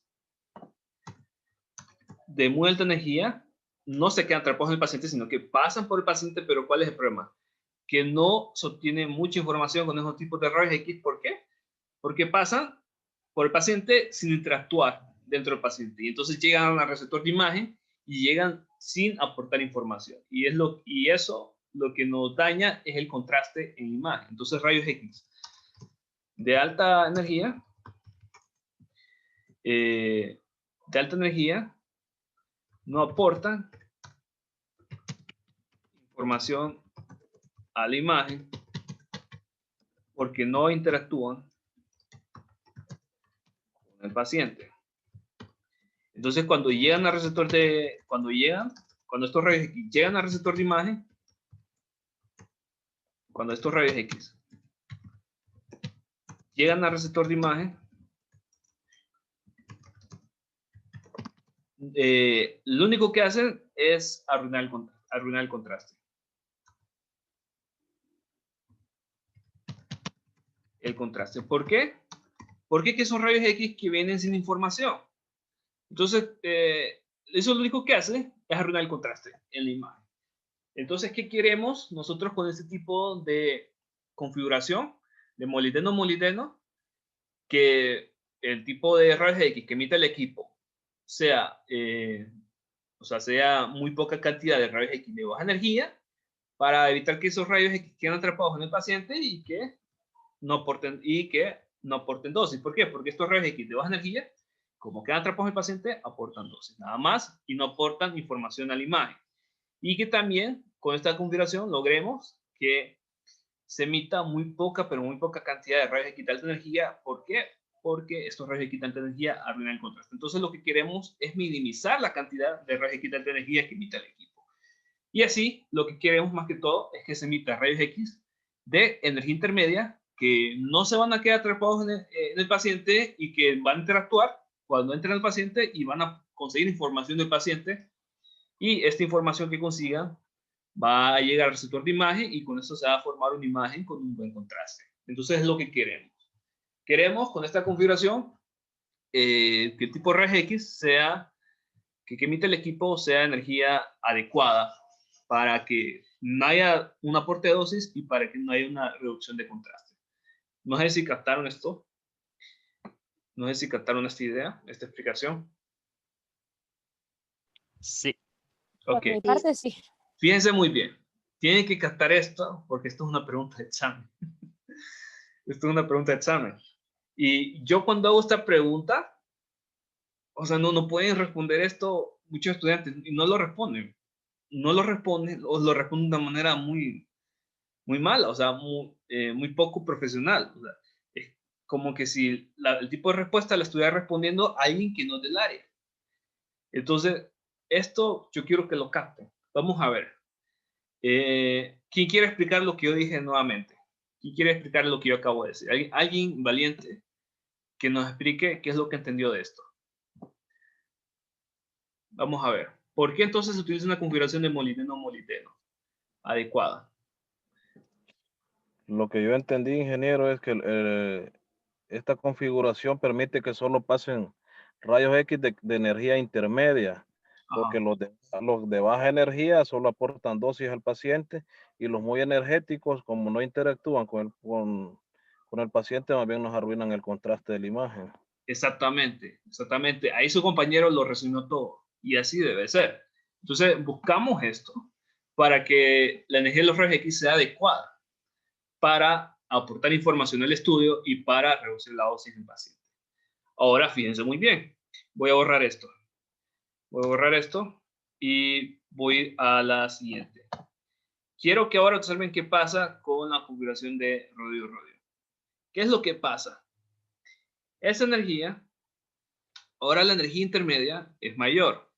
de muy alta energía no se quedan atrapados en el paciente, sino que pasan por el paciente, pero ¿cuál es el problema? Que no se obtiene mucha información con esos tipos de rayos X. ¿Por qué? Porque pasan por el paciente sin interactuar dentro del paciente. Y entonces llegan al receptor de imagen y llegan sin aportar información. Y eso lo que nos daña es el contraste en imagen. Entonces rayos X de alta energía, no aportan información a la imagen porque no interactúan con el paciente. Entonces, cuando estos rayos X llegan al receptor de imagen, cuando estos rayos X llegan al receptor de imagen, lo único que hacen es arruinar el contraste. ¿Por qué? Porque que son rayos X que vienen sin información. Entonces, eso lo único que hace es arruinar el contraste en la imagen. Entonces, ¿qué queremos nosotros con este tipo de configuración de molibdeno-molibdeno? Que el tipo de rayos X que emite el equipo sea muy poca cantidad de rayos X de baja energía para evitar que esos rayos X queden atrapados en el paciente y que no aporten dosis. ¿Por qué? Porque estos rayos X de baja energía, como quedan atrapados en el paciente, aportan dosis, nada más, y no aportan información a la imagen. Y que también con esta configuración logremos que se emita muy poca, pero muy poca cantidad de rayos X de alta energía. ¿Por qué? Porque estos rayos X de alta energía arruinan el contraste. Entonces lo que queremos es minimizar la cantidad de rayos X de alta energía que emite el equipo. Y así lo que queremos más que todo es que se emita rayos X de energía intermedia que no se van a quedar atrapados en el paciente y que van a interactuar cuando entren al paciente y van a conseguir información del paciente, y esta información que consigan va a llegar al receptor de imagen y con eso se va a formar una imagen con un buen contraste. Entonces es lo que queremos. Queremos con esta configuración que el tipo de rayos X que emite el equipo sea energía adecuada para que no haya un aporte de dosis y para que no haya una reducción de contraste. No sé si captaron esto. No sé si captaron esta idea, esta explicación. Sí. Ok. Por mi parte, sí. Fíjense muy bien. Tienen que captar esto porque esto es una pregunta de examen. Esto es una pregunta de examen. Y yo cuando hago esta pregunta, o sea, no pueden responder esto muchos estudiantes y no lo responden. No lo responden o lo responden de una manera muy, muy mala, o sea, muy poco profesional. O sea, es como que si el tipo de respuesta la estuviera respondiendo a alguien que no es del área. Entonces, esto yo quiero que lo capten. Vamos a ver. ¿Quién quiere explicar lo que yo dije nuevamente? ¿Quién quiere explicar lo que yo acabo de decir? ¿Alguien valiente que nos explique qué es lo que entendió de esto? Vamos a ver. ¿Por qué entonces se utiliza una configuración de molibdeno-molibdeno adecuada? Lo que yo entendí, ingeniero, es que esta configuración permite que solo pasen rayos X de energía intermedia, porque los de baja energía solo aportan dosis al paciente y los muy energéticos, como no interactúan con con el paciente más bien nos arruinan el contraste de la imagen. Exactamente, exactamente. Ahí su compañero lo resumió todo y así debe ser. Entonces buscamos esto para que la energía de los rayos X sea adecuada para aportar información al estudio y para reducir la dosis del paciente. Ahora fíjense muy bien. Voy a borrar esto. Voy a borrar esto y voy a la siguiente. Quiero que ahora observen qué pasa con la configuración de radio-radio. ¿Qué es lo que pasa? Esa energía, ahora la energía intermedia es mayor.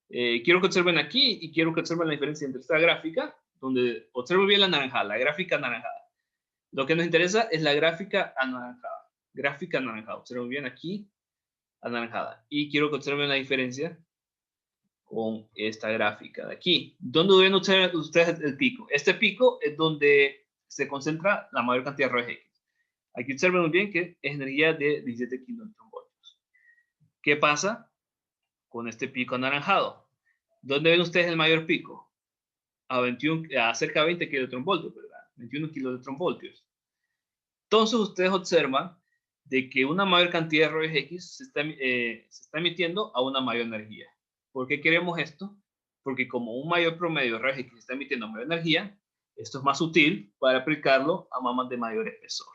Quiero que observen aquí y quiero que observen la diferencia entre esta gráfica, donde observo bien la anaranjada, la gráfica anaranjada. Lo que nos interesa es la gráfica anaranjada. Gráfica anaranjada. Observen bien aquí, anaranjada. Y quiero que observen la diferencia con esta gráfica de aquí. ¿Dónde ven ustedes el pico? Este pico es donde se concentra la mayor cantidad de rayos X. Aquí observen muy bien que es energía de 17 kilovoltios. ¿Qué pasa con este pico anaranjado? ¿Dónde ven ustedes el mayor pico? A cerca de 20 kilovoltios, ¿verdad? 21 kilovoltios. Entonces ustedes observan de que una mayor cantidad de rayos X se está emitiendo a una mayor energía. ¿Por qué queremos esto? Porque como un mayor promedio de rayos X se está emitiendo mayor energía, esto es más útil para aplicarlo a mamas de mayor espesor.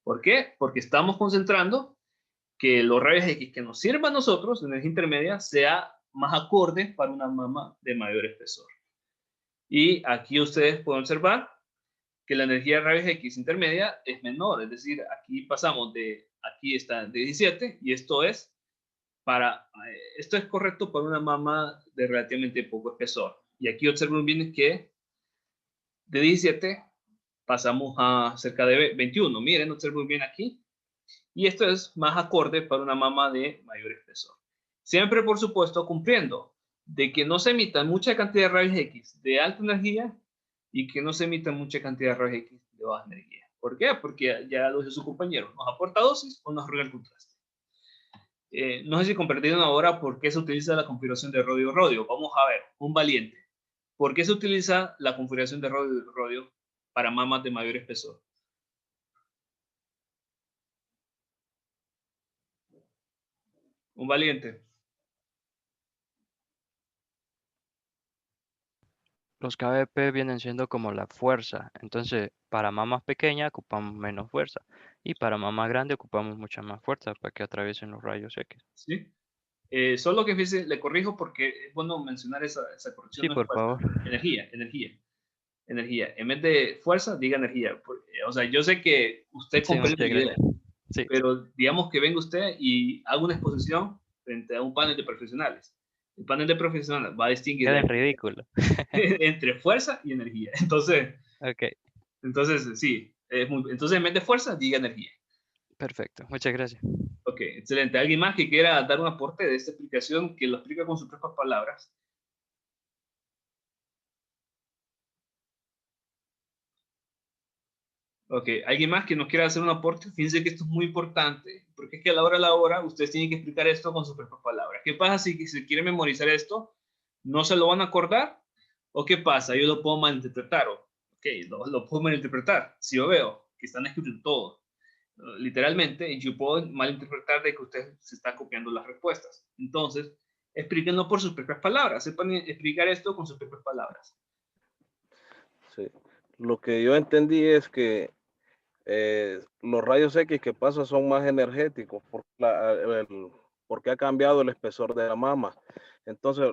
¿Por qué? Porque estamos concentrando que los rayos X que nos sirvan a nosotros, energía intermedia, sea más acorde para una mama de mayor espesor. Y aquí ustedes pueden observar que la energía de rayos X intermedia es menor, es decir, aquí pasamos de, aquí está de 17 y esto es correcto para una mama de relativamente poco espesor. Y aquí observen bien que de 17 pasamos a cerca de 21. Miren, observen bien aquí. Y esto es más acorde para una mama de mayor espesor. Siempre, por supuesto, cumpliendo de que no se emita mucha cantidad de rayos X de alta energía y que no se emita mucha cantidad de rayos X de baja energía. ¿Por qué? Porque ya lo dijo su compañero, nos aporta dosis o nos arregla el contraste. No sé si comprendieron ahora por qué se utiliza la configuración de radio-radio. Vamos a ver, un valiente. ¿Por qué se utiliza la configuración de radio-radio para mamas de mayor espesor? Un valiente. Los KBP vienen siendo como la fuerza. Entonces, para mamas pequeñas ocupamos menos fuerza. Y para mamas grandes ocupamos mucha más fuerza para que atraviesen los rayos X. ¿Sí? Solo que fíjese, le corrijo porque es bueno mencionar esa corrección. Sí, no por fuerza. favor. Energía. En vez de fuerza, diga energía. O sea, yo sé que usted Sí, comprende muchas la idea, gracias. Sí. pero digamos que venga usted y haga una exposición frente a un panel de profesionales. El panel de profesionales va a distinguir Queda en ridículo. entre fuerza y energía. Ok, Entonces sí. Entonces, en vez de fuerza, diga energía. perfecto. Muchas gracias. Ok, excelente. ¿Alguien más que quiera dar un aporte de esta explicación que lo explica con sus propias palabras? Ok, ¿alguien más que nos quiera hacer un aporte? Fíjense que esto es muy importante, porque es que a la hora, ustedes tienen que explicar esto con sus propias palabras. ¿Qué pasa si se quiere memorizar esto? ¿No se lo van a acordar? ¿O qué pasa? Yo lo puedo malinterpretar. Ok, lo puedo malinterpretar. Si yo veo que están escritos todo, literalmente, yo puedo malinterpretar de que usted se está copiando las respuestas. Entonces, explíquenlo por sus propias palabras. Sepan explicar esto con sus propias palabras. Sí. Lo que yo entendí es que los rayos X que pasan son más energéticos porque ha cambiado el espesor de la mama. Entonces,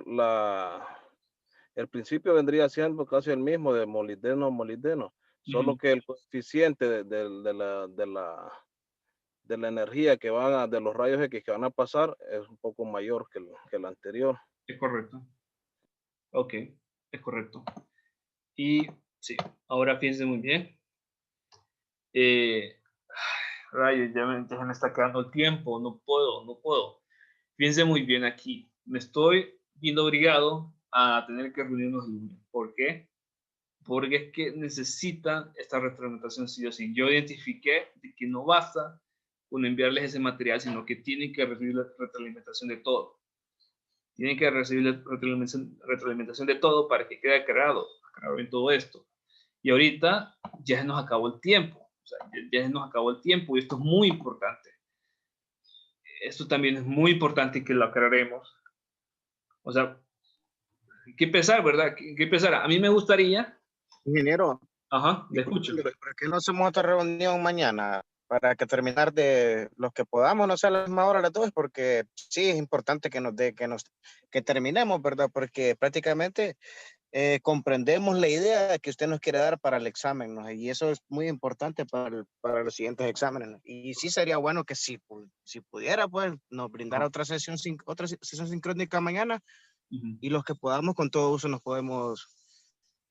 el principio vendría siendo casi el mismo de molibdeno, solo que el coeficiente de la energía de los rayos X que van a pasar es un poco mayor que el anterior. Es correcto. Ok, es correcto. Y sí, ahora fíjense muy bien. Rayos, ya me está quedando el tiempo, no puedo. Fíjense muy bien aquí. Me estoy viendo obligado a tener que reunirnos el lunes. ¿Por qué? Porque es que necesitan esta retroalimentación sí o sí. Yo identifiqué de que no basta con enviarles ese material, sino que tienen que recibir la retroalimentación de todo. Tienen que recibir la retroalimentación de todo para que quede aclarado en todo esto. Y ahorita ya nos acabó el tiempo. O sea, ya nos acabó el tiempo y esto es muy importante. Esto también es muy importante que lo aclaremos. O sea, ¿qué pensar, verdad? ¿Qué pensar? A mí me gustaría... Ingeniero, Ajá, le escucho. ¿por qué no hacemos otra reunión mañana? Para que terminar de los que podamos, no sea a la misma hora las dos, porque sí es importante que terminemos, ¿verdad? Porque prácticamente comprendemos la idea que usted nos quiere dar para el examen, ¿no? Y eso es muy importante para los siguientes exámenes, ¿no? Y sí sería bueno que si pudiera, pues, nos brindara otra sesión sincrónica mañana, y los que podamos, con todo uso, nos podemos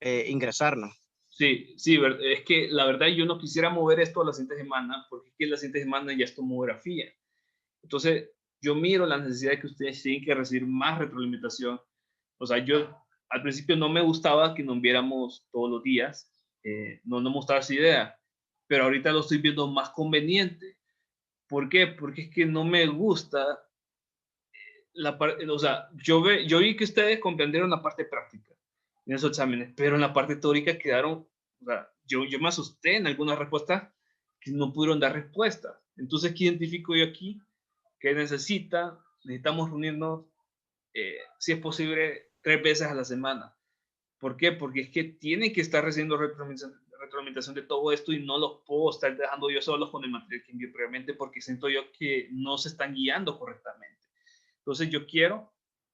ingresar, ¿no? Sí, sí, es que la verdad yo no quisiera mover esto a la siguiente semana, porque es que la siguiente semana ya es tomografía. Entonces, yo miro la necesidad de que ustedes tienen que recibir más retroalimentación. O sea, yo al principio no me gustaba que nos viéramos todos los días, no me gustaba esa idea, pero ahorita lo estoy viendo más conveniente. ¿Por qué? Porque es que no me gusta la parte, o sea, yo vi que ustedes comprendieron la parte práctica en esos exámenes, pero en la parte teórica quedaron, o sea, yo me asusté en algunas respuestas que no pudieron dar respuesta. Entonces, ¿qué identifico yo aquí? Que necesitamos reunirnos, si es posible, 3 veces a la semana. ¿Por qué? Porque es que tiene que estar recibiendo retroalimentación de todo esto y no los puedo estar dejando yo solos con el material que envié previamente porque siento yo que no se están guiando correctamente. Entonces yo quiero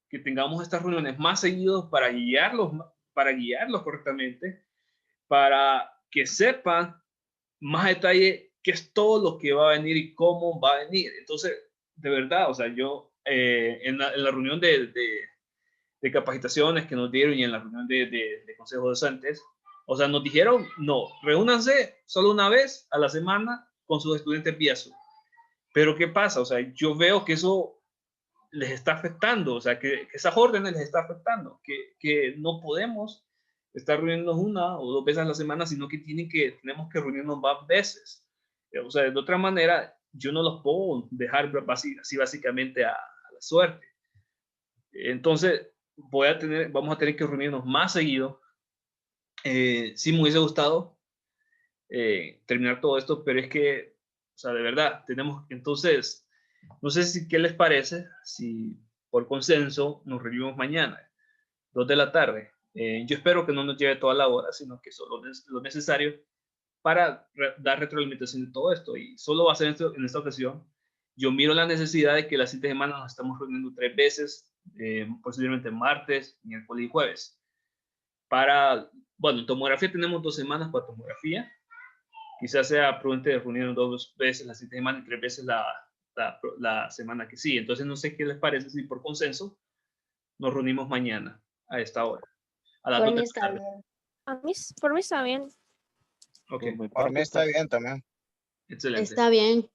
que tengamos estas reuniones más seguidos para guiarlos correctamente, para que sepan más detalle qué es todo lo que va a venir y cómo va a venir. Entonces, de verdad, o sea, yo en la reunión de capacitaciones que nos dieron y en la reunión de consejos docentes, o sea, nos dijeron, no, reúnanse solo una vez a la semana con sus estudiantes vía Zoom. Pero ¿qué pasa? O sea, yo veo que eso les está afectando, o sea, que esas órdenes les está afectando, que no podemos estar reuniéndonos 1 o 2 veces a la semana, sino que tenemos que reunirnos más veces. O sea, de otra manera, yo no los puedo dejar así básicamente a la suerte. Entonces, vamos a tener que reunirnos más seguido. Sí me hubiese gustado terminar todo esto, pero es que, o sea, de verdad, entonces, no sé qué les parece si por consenso nos reunimos mañana, 2 de la tarde. Yo espero que no nos lleve toda la hora, sino que solo lo necesario para dar retroalimentación de todo esto. Y solo va a ser en esta ocasión. Yo miro la necesidad de que la siguiente semana nos estamos reuniendo 3 veces, posiblemente martes, miércoles y jueves. Bueno, en tomografía tenemos 2 semanas para tomografía. Quizás sea prudente reunirnos 2 veces la siguiente semana y 3 veces la semana que sigue. Entonces, no sé qué les parece si por consenso nos reunimos mañana a esta hora. A las 2 de la tarde. Por mí está bien. Ok, Por mí está bien también. excelente. Está bien,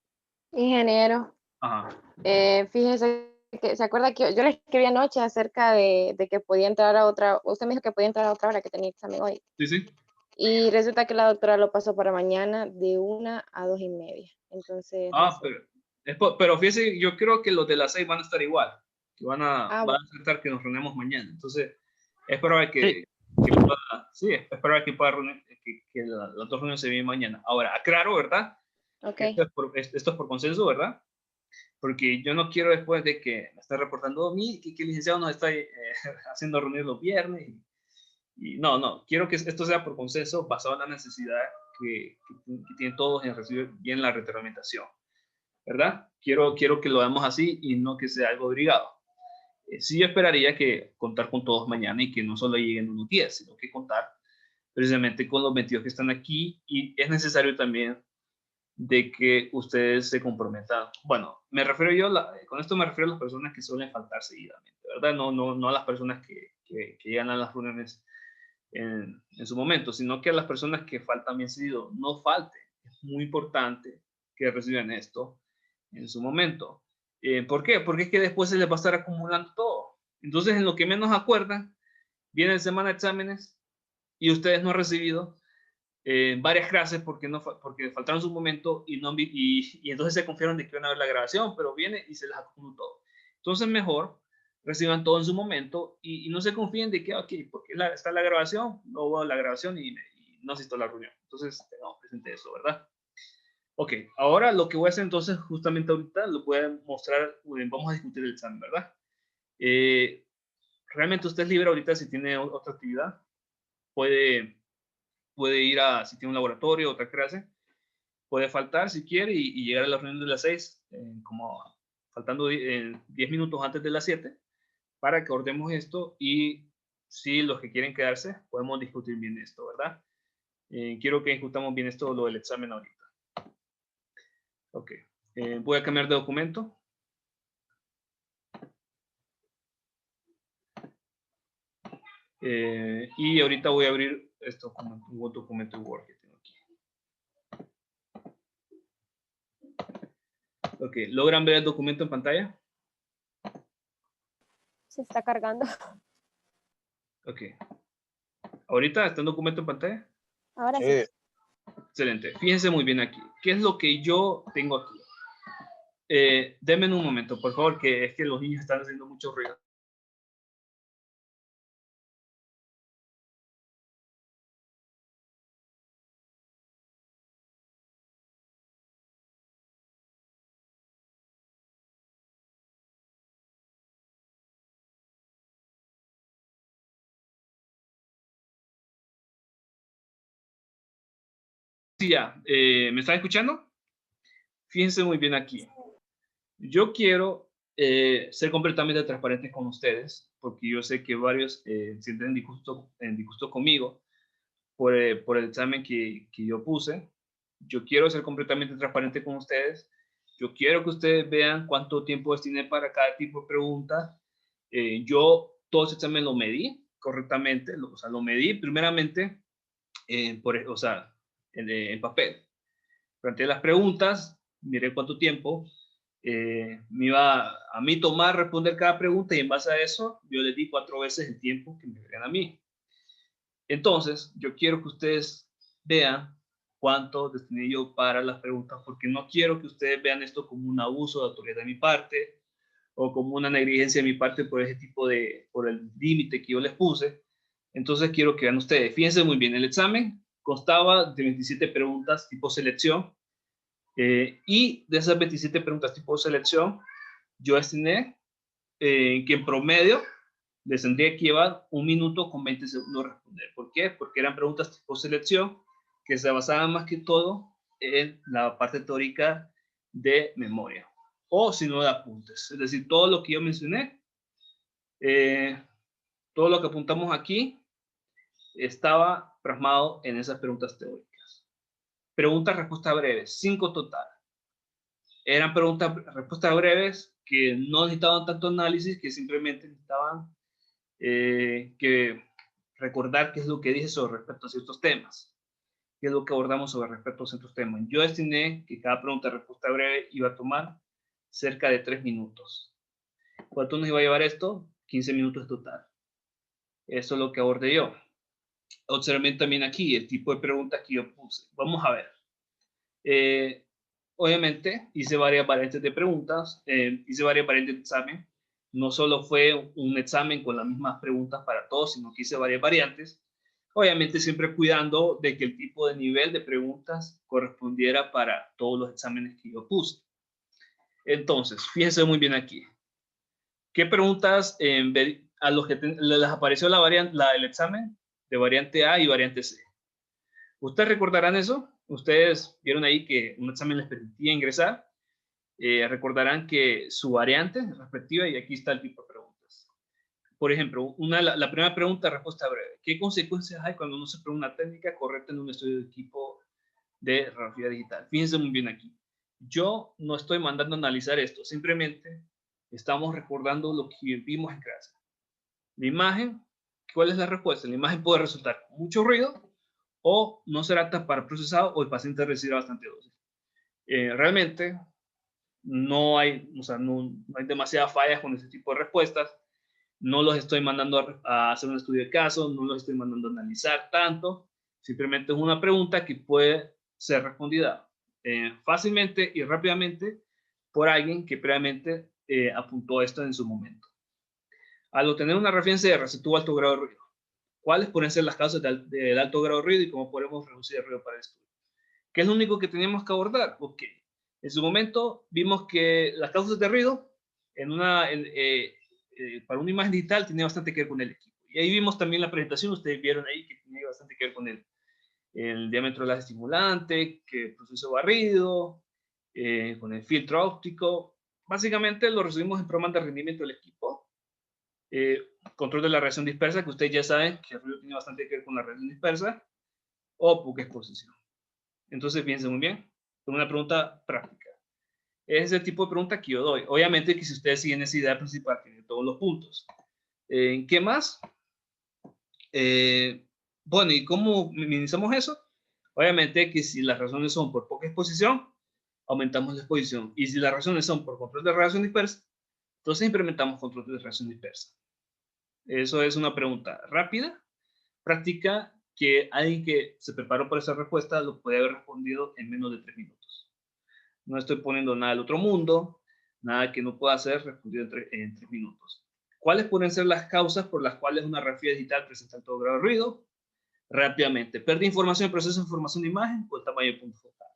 ingeniero. Ajá. Fíjese que, ¿se acuerda que yo le escribí anoche acerca de que podía entrar a otra, usted me dijo que podía entrar a otra hora que tenía examen hoy? Sí, sí. Y resulta que la doctora lo pasó para mañana de 1 a 2:30. Entonces, no sé. Pero fíjese, yo creo que los de las 6 van a estar igual. Que van a bueno. aceptar que nos reunamos mañana. Entonces, es probable Sí. es probable que pueda que las 2 reuniones se vienen mañana. Ahora, aclaro, ¿verdad? Ok. Esto es por consenso, ¿verdad? Porque yo no quiero después de que me esté reportando a mí que el licenciado nos está haciendo reunir los viernes. Y no, quiero que esto sea por consenso basado en la necesidad que tienen todos en recibir bien la retroalimentación, ¿verdad? Quiero que lo hagamos así y no que sea algo obligado. Sí, yo esperaría que contar con todos mañana y que no solo lleguen unos 10, sino que contar precisamente con los 22 que están aquí, y es necesario también de que ustedes se comprometan. Bueno, con esto me refiero a las personas que suelen faltar seguidamente, ¿verdad? No a las personas que llegan a las reuniones en su momento, sino que a las personas que faltan bien seguido, no falten. Es muy importante que reciban esto en su momento. ¿Por qué? Porque es que después se les va a estar acumulando todo. Entonces, en lo que menos acuerdan, viene semana de exámenes y ustedes no han recibido varias clases porque faltaron su momento y entonces se confiaron de que iban a ver la grabación, pero viene y se les acumuló todo. Entonces, mejor reciban todo en su momento y no se confíen de que, ok, porque está la grabación, no hubo la grabación y no asisto a la reunión. Entonces, tengamos presente eso, ¿verdad? Ok, ahora lo que voy a hacer entonces, justamente ahorita, lo voy a mostrar, vamos a discutir el examen, ¿verdad? Realmente usted es libre ahorita si tiene otra actividad. Puede ir a, si tiene un laboratorio, otra clase, puede faltar si quiere y llegar a la reunión de las 6, como faltando 10 minutos antes de las 7, para que ordenemos esto y si los que quieren quedarse, podemos discutir bien esto, ¿verdad? Quiero que discutamos bien esto, lo del examen ahorita. Ok, voy a cambiar de documento. Y ahorita voy a abrir esto como un documento de Word que tengo aquí. Ok, ¿logran ver el documento en pantalla? Se está cargando. Ok. ¿Ahorita está el documento en pantalla? Ahora sí. Excelente. Fíjense muy bien aquí. ¿Qué es lo que yo tengo aquí? Denme un momento, por favor, que es que los niños están haciendo mucho ruido. Sí, ya. ¿Me están escuchando? Fíjense muy bien aquí. Yo quiero ser completamente transparente con ustedes, porque yo sé que varios sienten disgusto conmigo por el examen que yo puse. Yo quiero ser completamente transparente con ustedes. Yo quiero que ustedes vean cuánto tiempo destiné para cada tipo de pregunta. Yo todo ese examen lo medí correctamente, o sea, lo medí primeramente o sea, en papel. Planteé las preguntas, miré cuánto tiempo me iba a mí tomar responder cada pregunta y en base a eso yo les di 4 veces el tiempo que me dieran a mí. Entonces, yo quiero que ustedes vean cuánto destiné yo para las preguntas, porque no quiero que ustedes vean esto como un abuso de autoridad de mi parte o como una negligencia de mi parte por ese tipo por el límite que yo les puse. Entonces, quiero que vean ustedes. Fíjense muy bien, el examen constaba de 27 preguntas tipo selección y de esas 27 preguntas tipo selección, yo destiné que en promedio les tendría que llevar 1 minuto con 20 segundos responder. ¿Por qué? Porque eran preguntas tipo selección que se basaban más que todo en la parte teórica de memoria o si no de apuntes. Es decir, todo lo que yo mencioné, todo lo que apuntamos aquí estaba plasmado en esas preguntas teóricas. Preguntas, respuestas breves, 5 total. Eran preguntas, respuestas breves que no necesitaban tanto análisis, que simplemente necesitaban que recordar qué es lo que dije sobre respecto a ciertos temas, qué es lo que abordamos sobre respecto a ciertos temas. Yo destiné que cada pregunta de respuesta breve iba a tomar cerca de 3 minutos. ¿Cuánto nos iba a llevar esto? 15 minutos total. Eso es lo que abordé yo. Observen también aquí el tipo de preguntas que yo puse. Vamos a ver. Obviamente hice varias variantes de preguntas, hice varias variantes de examen. No solo fue un examen con las mismas preguntas para todos, sino que hice varias variantes. Obviamente siempre cuidando de que el tipo de nivel de preguntas correspondiera para todos los exámenes que yo puse. Entonces, fíjense muy bien aquí. ¿Qué preguntas a los que les apareció el examen de variante A y variante C? ¿Ustedes recordarán eso? Ustedes vieron ahí que un examen les permitía ingresar. Recordarán que su variante respectiva, y aquí está el tipo de preguntas. Por ejemplo, la primera pregunta, respuesta breve. ¿Qué consecuencias hay cuando no se prueba una técnica correcta en un estudio de equipo de radiografía digital? Fíjense muy bien aquí. Yo no estoy mandando a analizar esto, simplemente estamos recordando lo que vimos en clase. La imagen, ¿cuál es la respuesta? La imagen puede resultar con mucho ruido o no ser apta para procesado o el paciente recibe bastante dosis. Realmente no hay, o sea, no hay demasiadas fallas con ese tipo de respuestas. No los estoy mandando a hacer un estudio de caso, no los estoy mandando a analizar tanto. Simplemente es una pregunta que puede ser respondida fácilmente y rápidamente por alguien que previamente apuntó esto en su momento. Al obtener una referencia de se tuvo alto grado de ruido. ¿Cuáles pueden ser las causas del alto grado de ruido y cómo podemos reducir el ruido para el estudio? ¿Qué es lo único que teníamos que abordar? Ok. En su momento vimos que las causas de ruido para una imagen digital tenía bastante que ver con el equipo. Y ahí vimos también la presentación, ustedes vieron ahí que tenía bastante que ver con el diámetro del estimulante, que el proceso barrido, con el filtro óptico. Básicamente lo resumimos en programas de rendimiento del equipo. Control de la radiación dispersa, que ustedes ya saben que el ruido tiene bastante que ver con la radiación dispersa, o poca exposición. Entonces, piensen muy bien, con una pregunta práctica. Es el tipo de pregunta que yo doy. Obviamente que si ustedes siguen esa idea principal, tiene todos los puntos. ¿Qué más? Bueno, ¿y cómo minimizamos eso? Obviamente que si las razones son por poca exposición, aumentamos la exposición. Y si las razones son por control de radiación dispersa, entonces implementamos control de radiación dispersa. Eso es una pregunta rápida, práctica, que alguien que se preparó por esa respuesta lo puede haber respondido en menos de 3 minutos. No estoy poniendo nada del otro mundo, nada que no pueda ser respondido en 3 minutos. ¿Cuáles pueden ser las causas por las cuales una radiografía digital presenta alto grado de ruido? Rápidamente, pérdida de información, proceso de información de imagen o el tamaño de punto focal.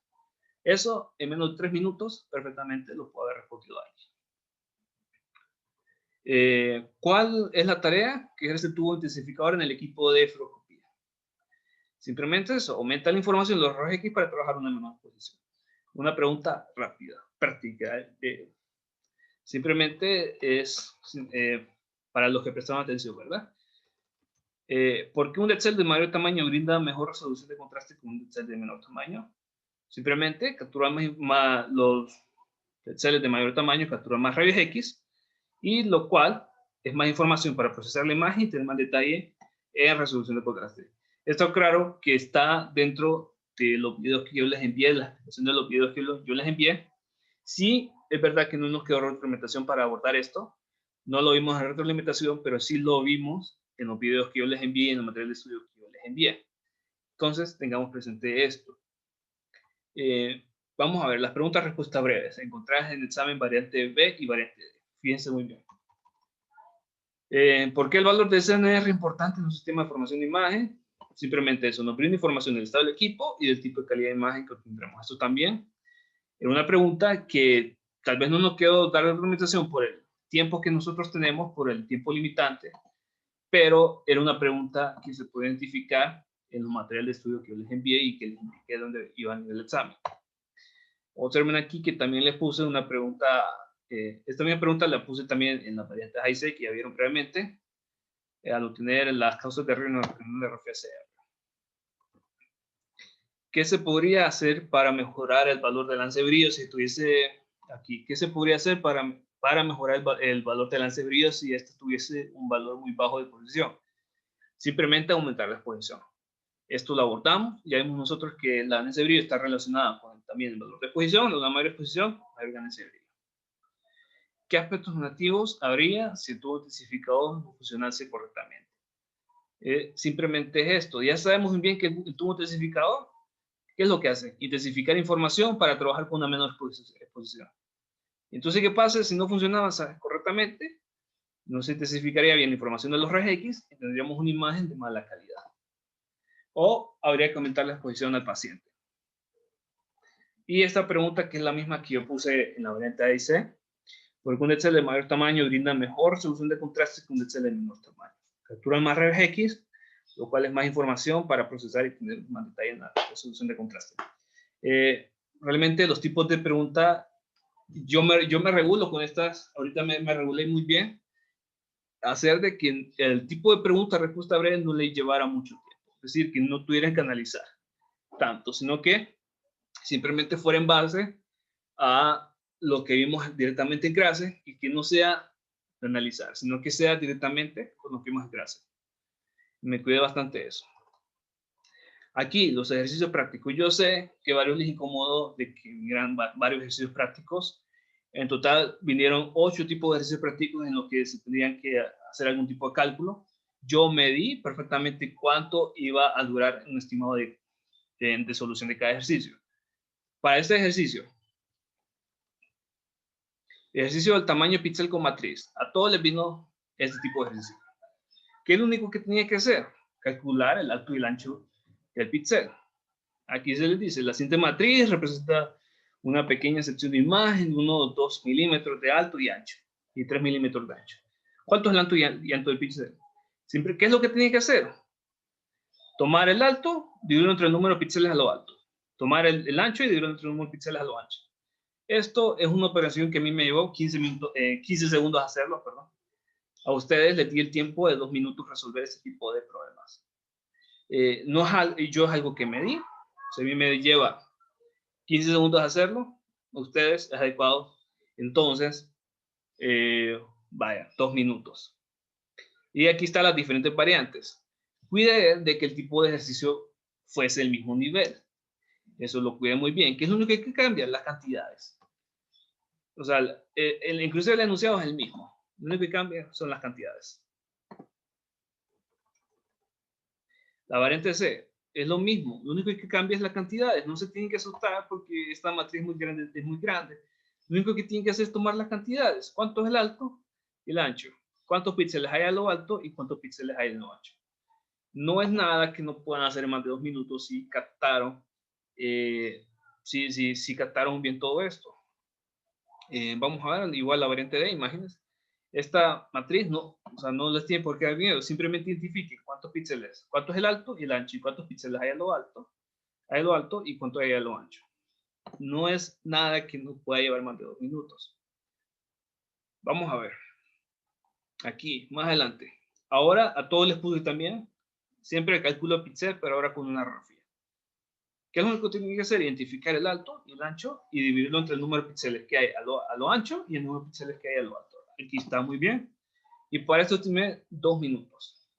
Eso en menos de 3 minutos perfectamente lo puedo haber respondido ahí. ¿Cuál es la tarea que ejerce el tubo intensificador en el equipo de fluoroscopía? Simplemente eso, aumenta la información de los rayos X para trabajar una menor exposición. Una pregunta rápida, práctica. Simplemente es para los que prestaron atención, ¿verdad? ¿Por qué un Excel de mayor tamaño brinda mejor resolución de contraste que un Excel de menor tamaño? Simplemente capturar más los Excel de mayor tamaño, capturar más rayos X, y lo cual es más información para procesar la imagen y tener más detalle en resolución de contraste. Esto claro que está dentro de los videos que yo les envié, la explicación de los videos que yo les envié. Sí, es verdad que no nos quedó retroalimentación para abordar esto, no lo vimos en retroalimentación, pero sí lo vimos en los videos que yo les envié, en el material de estudio que yo les envié. Entonces, tengamos presente esto. Vamos a ver las preguntas-respuestas breves, encontradas en el examen variante B y variante D. Fíjense muy bien. ¿Por qué el valor de CNR es importante en un sistema de formación de imagen? Simplemente eso, nos brinda información del estado del equipo y del tipo de calidad de imagen que obtendremos. Esto también era una pregunta que tal vez no nos quedó dar la argumentación por el tiempo que nosotros tenemos, por el tiempo limitante, pero era una pregunta que se puede identificar en los materiales de estudio que yo les envié y que les indiqué dónde iban en el examen. Observen aquí que también les puse una pregunta, esta misma pregunta la puse también en la variante HIC que ya vieron previamente, al obtener las causas de ruido en la RFCR. ¿Qué se podría hacer para mejorar el valor de lance brillo si estuviese aquí? ¿Qué se podría hacer para mejorar el valor de lance brillo si este tuviese un valor muy bajo de exposición? Simplemente aumentar la exposición. Esto lo abordamos, ya vimos nosotros que la ganancia de brillo está relacionada con también el valor de exposición, una mayor exposición, mayor ganancia de brillo. ¿Qué aspectos negativos habría si el tubo intensificador no funcionase correctamente? Simplemente es esto, ya sabemos muy bien que el tubo intensificador, ¿qué es lo que hace? Intensificar información para trabajar con una menor exposición. Entonces, ¿qué pasa si no funcionaba correctamente? No se intensificaría bien la información de los rayos X y tendríamos una imagen de mala calidad. O habría que aumentar la exposición al paciente. Y esta pregunta, que es la misma que yo puse en la variante A y C, porque un Excel de mayor tamaño brinda mejor resolución de contraste que un Excel de menor tamaño. Capturan más rayos X, lo cual es más información para procesar y tener más detalle en la resolución de contraste. Realmente los tipos de pregunta, yo me regulo con estas, ahorita me regulé muy bien, hacer de que el tipo de pregunta-respuesta breve no le llevara mucho tiempo. Es decir, que no tuvieran que analizar tanto, sino que simplemente fuera en base a lo que vimos directamente en clase y que no sea de analizar, sino que sea directamente con lo que vimos en clase. Me cuidé bastante de eso. Aquí, los ejercicios prácticos. Yo sé que varios les incomodó de que vinieran varios ejercicios prácticos. En total vinieron 8 tipos de ejercicios prácticos en los que se tendrían que hacer algún tipo de cálculo. Yo medí perfectamente cuánto iba a durar un estimado de solución de cada ejercicio. Para este ejercicio del tamaño píxel con matriz, a todos les vino este tipo de ejercicio. ¿Qué es lo único que tenía que hacer? Calcular el alto y el ancho del píxel. Aquí se les dice, la siguiente matriz representa una pequeña sección de imagen, 1 o 2 milímetros de alto y ancho, y 3 milímetros de ancho. ¿Cuánto es el alto y ancho del píxel? Siempre, ¿qué es lo que tiene que hacer? Tomar el alto, dividirlo entre el número de píxeles a lo alto. Tomar el ancho y dividirlo entre el número de píxeles a lo ancho. Esto es una operación que a mí me llevó 15 segundos a hacerlo, perdón. A ustedes les di el tiempo de 2 minutos resolver ese tipo de problemas. No es algo que me di. O sea, a mí me lleva 15 segundos a hacerlo. A ustedes es adecuado. Entonces, vaya, 2 minutos. Y aquí están las diferentes variantes. Cuide de que el tipo de ejercicio fuese el mismo nivel. Eso lo cuide muy bien. ¿Qué es lo único que hay que cambiar? Las cantidades. O sea, inclusive el enunciado es el mismo. Lo único que cambia son las cantidades. La variante C es lo mismo. Lo único que cambia es las cantidades. No se tienen que asustar porque esta matriz es muy grande. Lo único que tienen que hacer es tomar las cantidades. ¿Cuánto es el alto y el ancho? ¿Cuántos píxeles hay a lo alto y cuántos píxeles hay en lo ancho? No es nada que no puedan hacer en más de 2 minutos si captaron, si captaron bien todo esto. Vamos a ver, igual la variante D, imagínense. Esta matriz no les tiene por qué dar miedo, simplemente identifique cuántos píxeles, cuánto es el alto y el ancho, y cuántos píxeles hay a lo alto y cuánto hay a lo ancho. No es nada que nos pueda llevar más de 2 minutos. Vamos a ver. Aquí, más adelante. Ahora a todos les puse también, siempre cálculo píxel, pero ahora con una grafía. ¿Qué es lo único que tienen que hacer? Identificar el alto y el ancho y dividirlo entre el número de píxeles que hay a lo ancho y el número de píxeles que hay a lo alto. Aquí está muy bien. Y para esto tiene 2 minutos.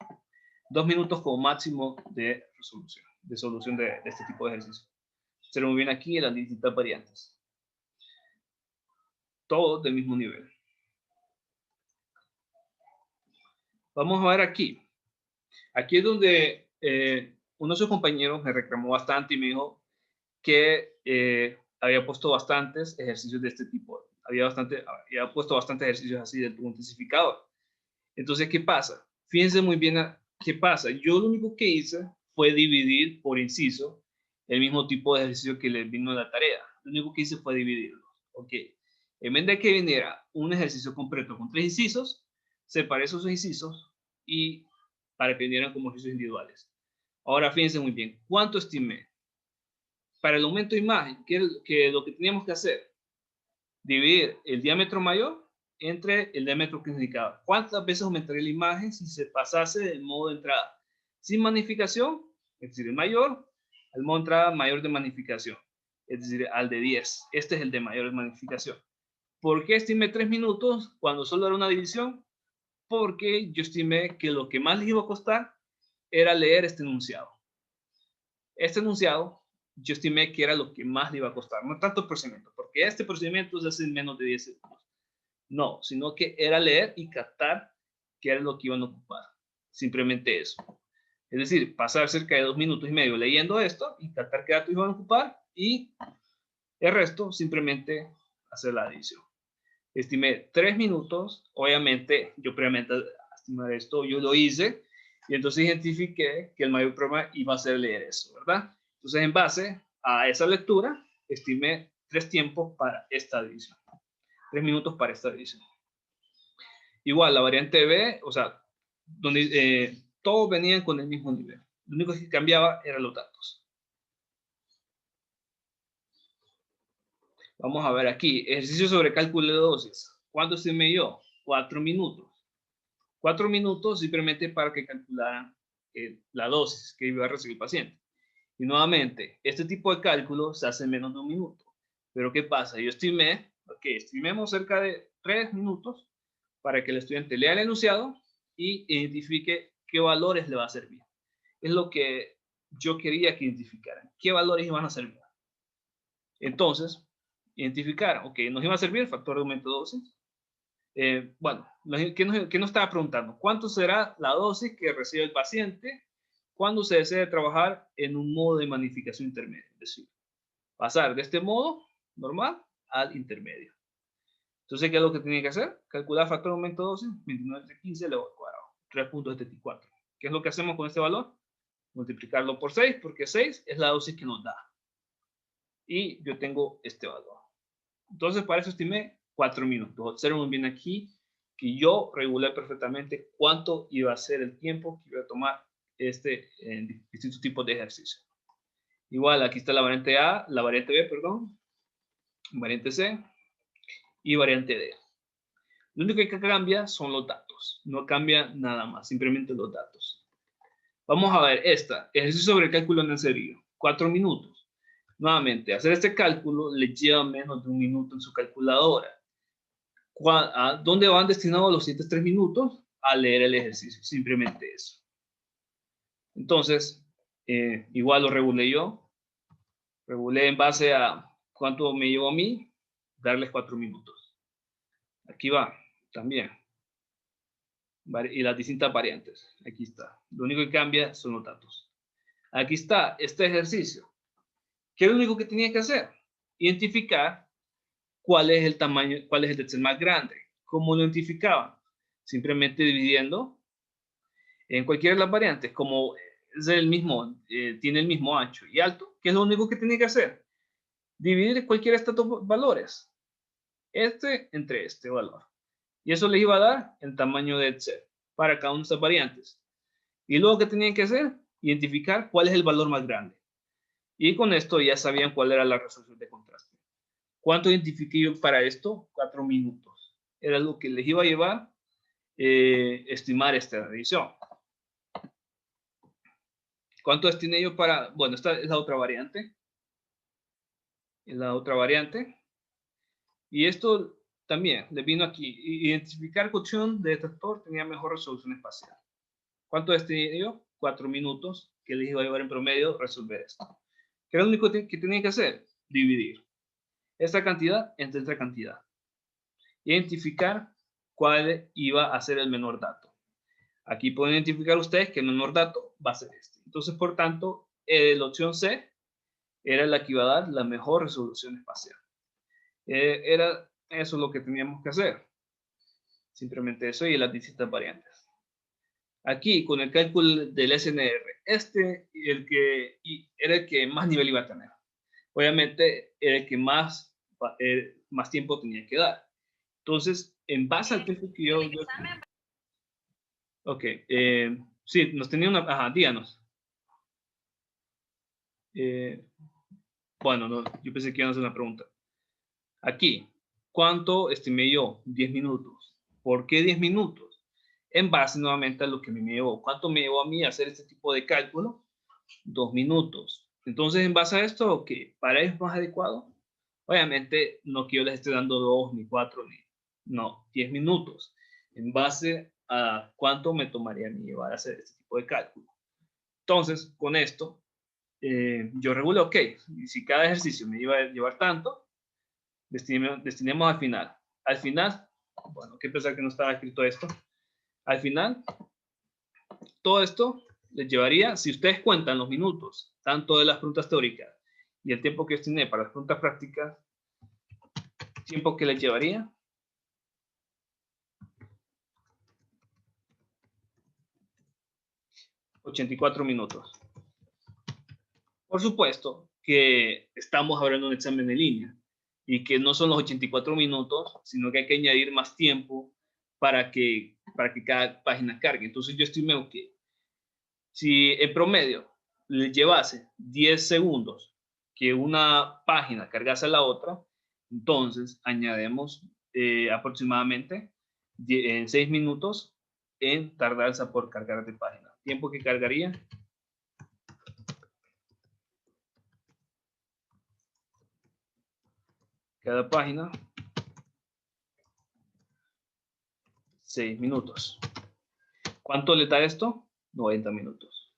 2 minutos como máximo de resolución, de solución de este tipo de ejercicio. Se lo muy bien aquí en las distintas variantes. Todos del mismo nivel. Vamos a ver aquí. Aquí es donde uno de sus compañeros me reclamó bastante y me dijo que había puesto bastantes ejercicios de este tipo. Había puesto bastantes ejercicios así del tubo intensificador. Entonces, ¿qué pasa? Fíjense muy bien qué pasa. Yo lo único que hice fue dividir por inciso el mismo tipo de ejercicio que les vino en la tarea. Lo único que hice fue dividirlo. Ok. En vez de que viniera un ejercicio completo con 3 incisos, separé esos incisos y para que vinieran como ejercicios individuales. Ahora fíjense muy bien. ¿Cuánto estimé? Para el aumento de imagen, que lo que teníamos que hacer, dividir el diámetro mayor entre el diámetro que indicaba. ¿Cuántas veces aumentaría la imagen si se pasase del modo de entrada sin magnificación, es decir, el mayor, al modo de entrada mayor de magnificación, es decir, al de 10? Este es el de mayor magnificación. ¿Por qué estimé 3 minutos cuando solo era una división? Porque yo estimé que lo que más les iba a costar era leer este enunciado. Este enunciado yo estimé que era lo que más le iba a costar, no tanto el procedimiento, porque este procedimiento se hace en menos de 10 segundos. No, sino que era leer y captar qué era lo que iban a ocupar. Simplemente eso. Es decir, pasar cerca de 2 minutos y medio leyendo esto y captar qué datos iban a ocupar y el resto simplemente hacer la adición. Estimé 3 minutos, obviamente yo previamente a estimar esto, yo lo hice y entonces identifiqué que el mayor problema iba a ser leer eso, ¿verdad? Entonces, en base a esa lectura, estimé 3 tiempos para esta división. 3 minutos para esta división. Igual, la variante B, o sea, donde todos venían con el mismo nivel. Lo único que cambiaba eran los datos. Vamos a ver aquí. Ejercicio sobre cálculo de dosis. ¿Cuánto estimé yo? 4 minutos. 4 minutos simplemente para que calcularan la dosis que iba a recibir el paciente. Y nuevamente, este tipo de cálculo se hace en menos de 1 minuto. Pero ¿qué pasa? Yo estimé, estimemos cerca de 3 minutos para que el estudiante lea el enunciado y identifique qué valores le va a servir. Es lo que yo quería que identificaran. ¿Qué valores iban a servir? Entonces, identificar, ok, nos iba a servir el factor de aumento de dosis. Bueno, ¿qué nos estaba preguntando? ¿Cuánto será la dosis que recibe el paciente cuando se desee trabajar en un modo de magnificación intermedio? Es decir, pasar de este modo normal al intermedio. Entonces, ¿qué es lo que tiene que hacer? Calcular factor de aumento de dosis, 29 entre 15 elevado al cuadrado, 3.74. ¿Qué es lo que hacemos con este valor? multiplicarlo por 6, porque 6 es la dosis que nos da. Y yo tengo este valor. Entonces, para eso estimé 4 minutos. Observen bien aquí que yo regulé perfectamente cuánto iba a ser el tiempo que iba a tomar en distintos tipos de ejercicio. Igual, aquí está la variante A, la variante B, perdón, variante C y variante D. Lo único que cambia son los datos. No cambia nada más, simplemente los datos. Vamos a ver esta. Ejercicio sobre el cálculo en serio. 4 minutos. Nuevamente, hacer este cálculo le lleva menos de 1 minuto en su calculadora. ¿A dónde van destinados los siguientes 3 minutos? A leer el ejercicio. Simplemente eso. Entonces, igual lo regulé yo. Regulé en base a cuánto me llevó a mí darles 4 minutos. Aquí va también. Y las distintas variantes. Aquí está. Lo único que cambia son los datos. Aquí está este ejercicio. ¿Qué es lo único que tenía que hacer? Identificar cuál es el tamaño, cuál es el Excel más grande. ¿Cómo lo identificaban? Simplemente dividiendo en cualquiera de las variantes. Como es el mismo, tiene el mismo ancho y alto, ¿qué es lo único que tenía que hacer? Dividir cualquiera de estos dos valores. Este entre este valor. Y eso les iba a dar el tamaño de Excel para cada una de estas variantes. Y luego, ¿qué tenían que hacer? Identificar cuál es el valor más grande. Y con esto ya sabían cuál era la resolución de contraste. ¿Cuánto identifiqué yo para esto? 4 minutos. Era lo que les iba a llevar estimar esta medición. ¿Cuánto destiné yo para? Bueno, esta es la otra variante. Es la otra variante. Y esto también les vino aquí. Identificar cocción de detector tenía mejor resolución espacial. ¿Cuánto destiné yo? 4 minutos que les iba a llevar en promedio resolver esto. ¿Qué era lo único que tenía que hacer? Dividir esta cantidad entre esta cantidad. Identificar cuál iba a ser el menor dato. Aquí pueden identificar ustedes que el menor dato va a ser este. Entonces, por tanto, la opción C era la que iba a dar la mejor resolución espacial. Era eso lo que teníamos que hacer. Simplemente eso y las distintas variantes. Aquí, con el cálculo del SNR, era el que más nivel iba a tener. Obviamente, era el que más tiempo tenía que dar. Entonces, en base al tiempo que yo... Ok, sí, nos tenía una... Ajá, díganos. Bueno, no, yo pensé que iban a hacer una pregunta. Aquí, ¿cuánto estimé yo? 10 minutos. ¿Por qué 10 minutos? En base nuevamente a lo que me llevó. ¿Cuánto me llevó a mí a hacer este tipo de cálculo? 2 minutos. Entonces, en base a esto, ¿qué? ¿Para ellos más adecuado? Obviamente, no que yo les esté dando 2, ni 4, no, 10 minutos. En base a cuánto me tomaría a mí llevar a hacer este tipo de cálculo. Entonces, con esto, yo regulo, ok, y si cada ejercicio me iba a llevar tanto, destinemos al final. Al final, bueno, que pensar que no estaba escrito esto. Al final, todo esto les llevaría, si ustedes cuentan los minutos, tanto de las preguntas teóricas y el tiempo que destiné para las preguntas prácticas, tiempo que les llevaría. $84 minutos. Por supuesto que estamos hablando de un examen en línea y que no son los 84 minutos, sino que hay que añadir más tiempo para que cada página cargue. Entonces yo estimé que si en promedio le llevase 10 segundos que una página cargase a la otra, entonces añadimos aproximadamente en 6 minutos en tardarse por cargar de página. Tiempo que cargaría. Cada página. 6 minutos. ¿Cuánto le da esto? 90 minutos.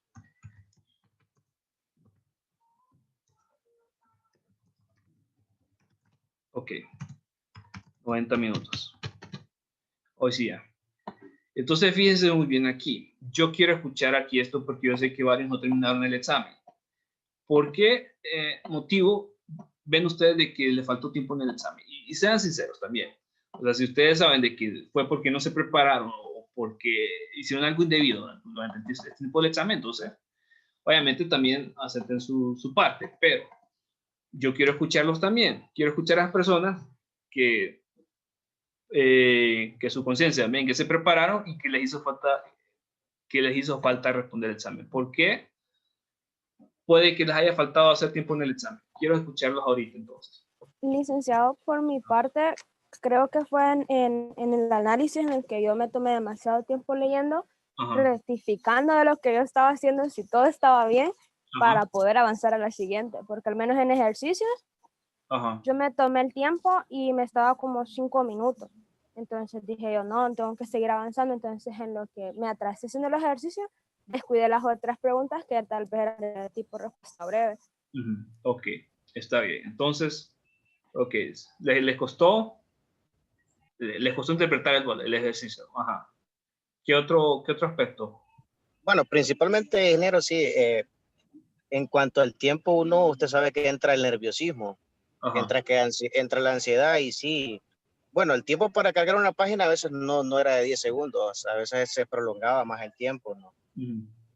Ok. 90 minutos. Hoy sí ya. Entonces, fíjense muy bien aquí. Yo quiero escuchar aquí esto porque yo sé que varios no terminaron el examen. ¿Por qué motivo ven ustedes de que le faltó tiempo en el examen? Y sean sinceros también. O sea, si ustedes saben de que fue porque no se prepararon o porque hicieron algo indebido durante este tipo de examen, entonces, Obviamente también acepten su parte, pero yo quiero escucharlos también. Quiero escuchar a las personas que su conciencia, ven, que se prepararon y que les hizo falta responder el examen. ¿Por qué? Puede que les haya faltado hacer tiempo en el examen. Quiero escucharlos ahorita entonces. Licenciado, por mi parte, creo que fue en el análisis en el que yo me tomé demasiado tiempo leyendo, rectificando de lo que yo estaba haciendo, si todo estaba bien, para poder avanzar a la siguiente, porque al menos en ejercicios, yo me tomé el tiempo y me estaba como 5 minutos. Entonces dije yo, no, tengo que seguir avanzando. Entonces en lo que me atrasé haciendo los ejercicios, descuidé las otras preguntas que tal vez eran de tipo respuesta breve. Ok, está bien. Entonces, ok, les costó interpretar el ejercicio. ¿Qué otro aspecto? Bueno, principalmente enero, sí. En cuanto al tiempo, usted sabe que entra el nerviosismo, entra la ansiedad y sí. Bueno, el tiempo para cargar una página a veces no era de 10 segundos, a veces se prolongaba más el tiempo, ¿no?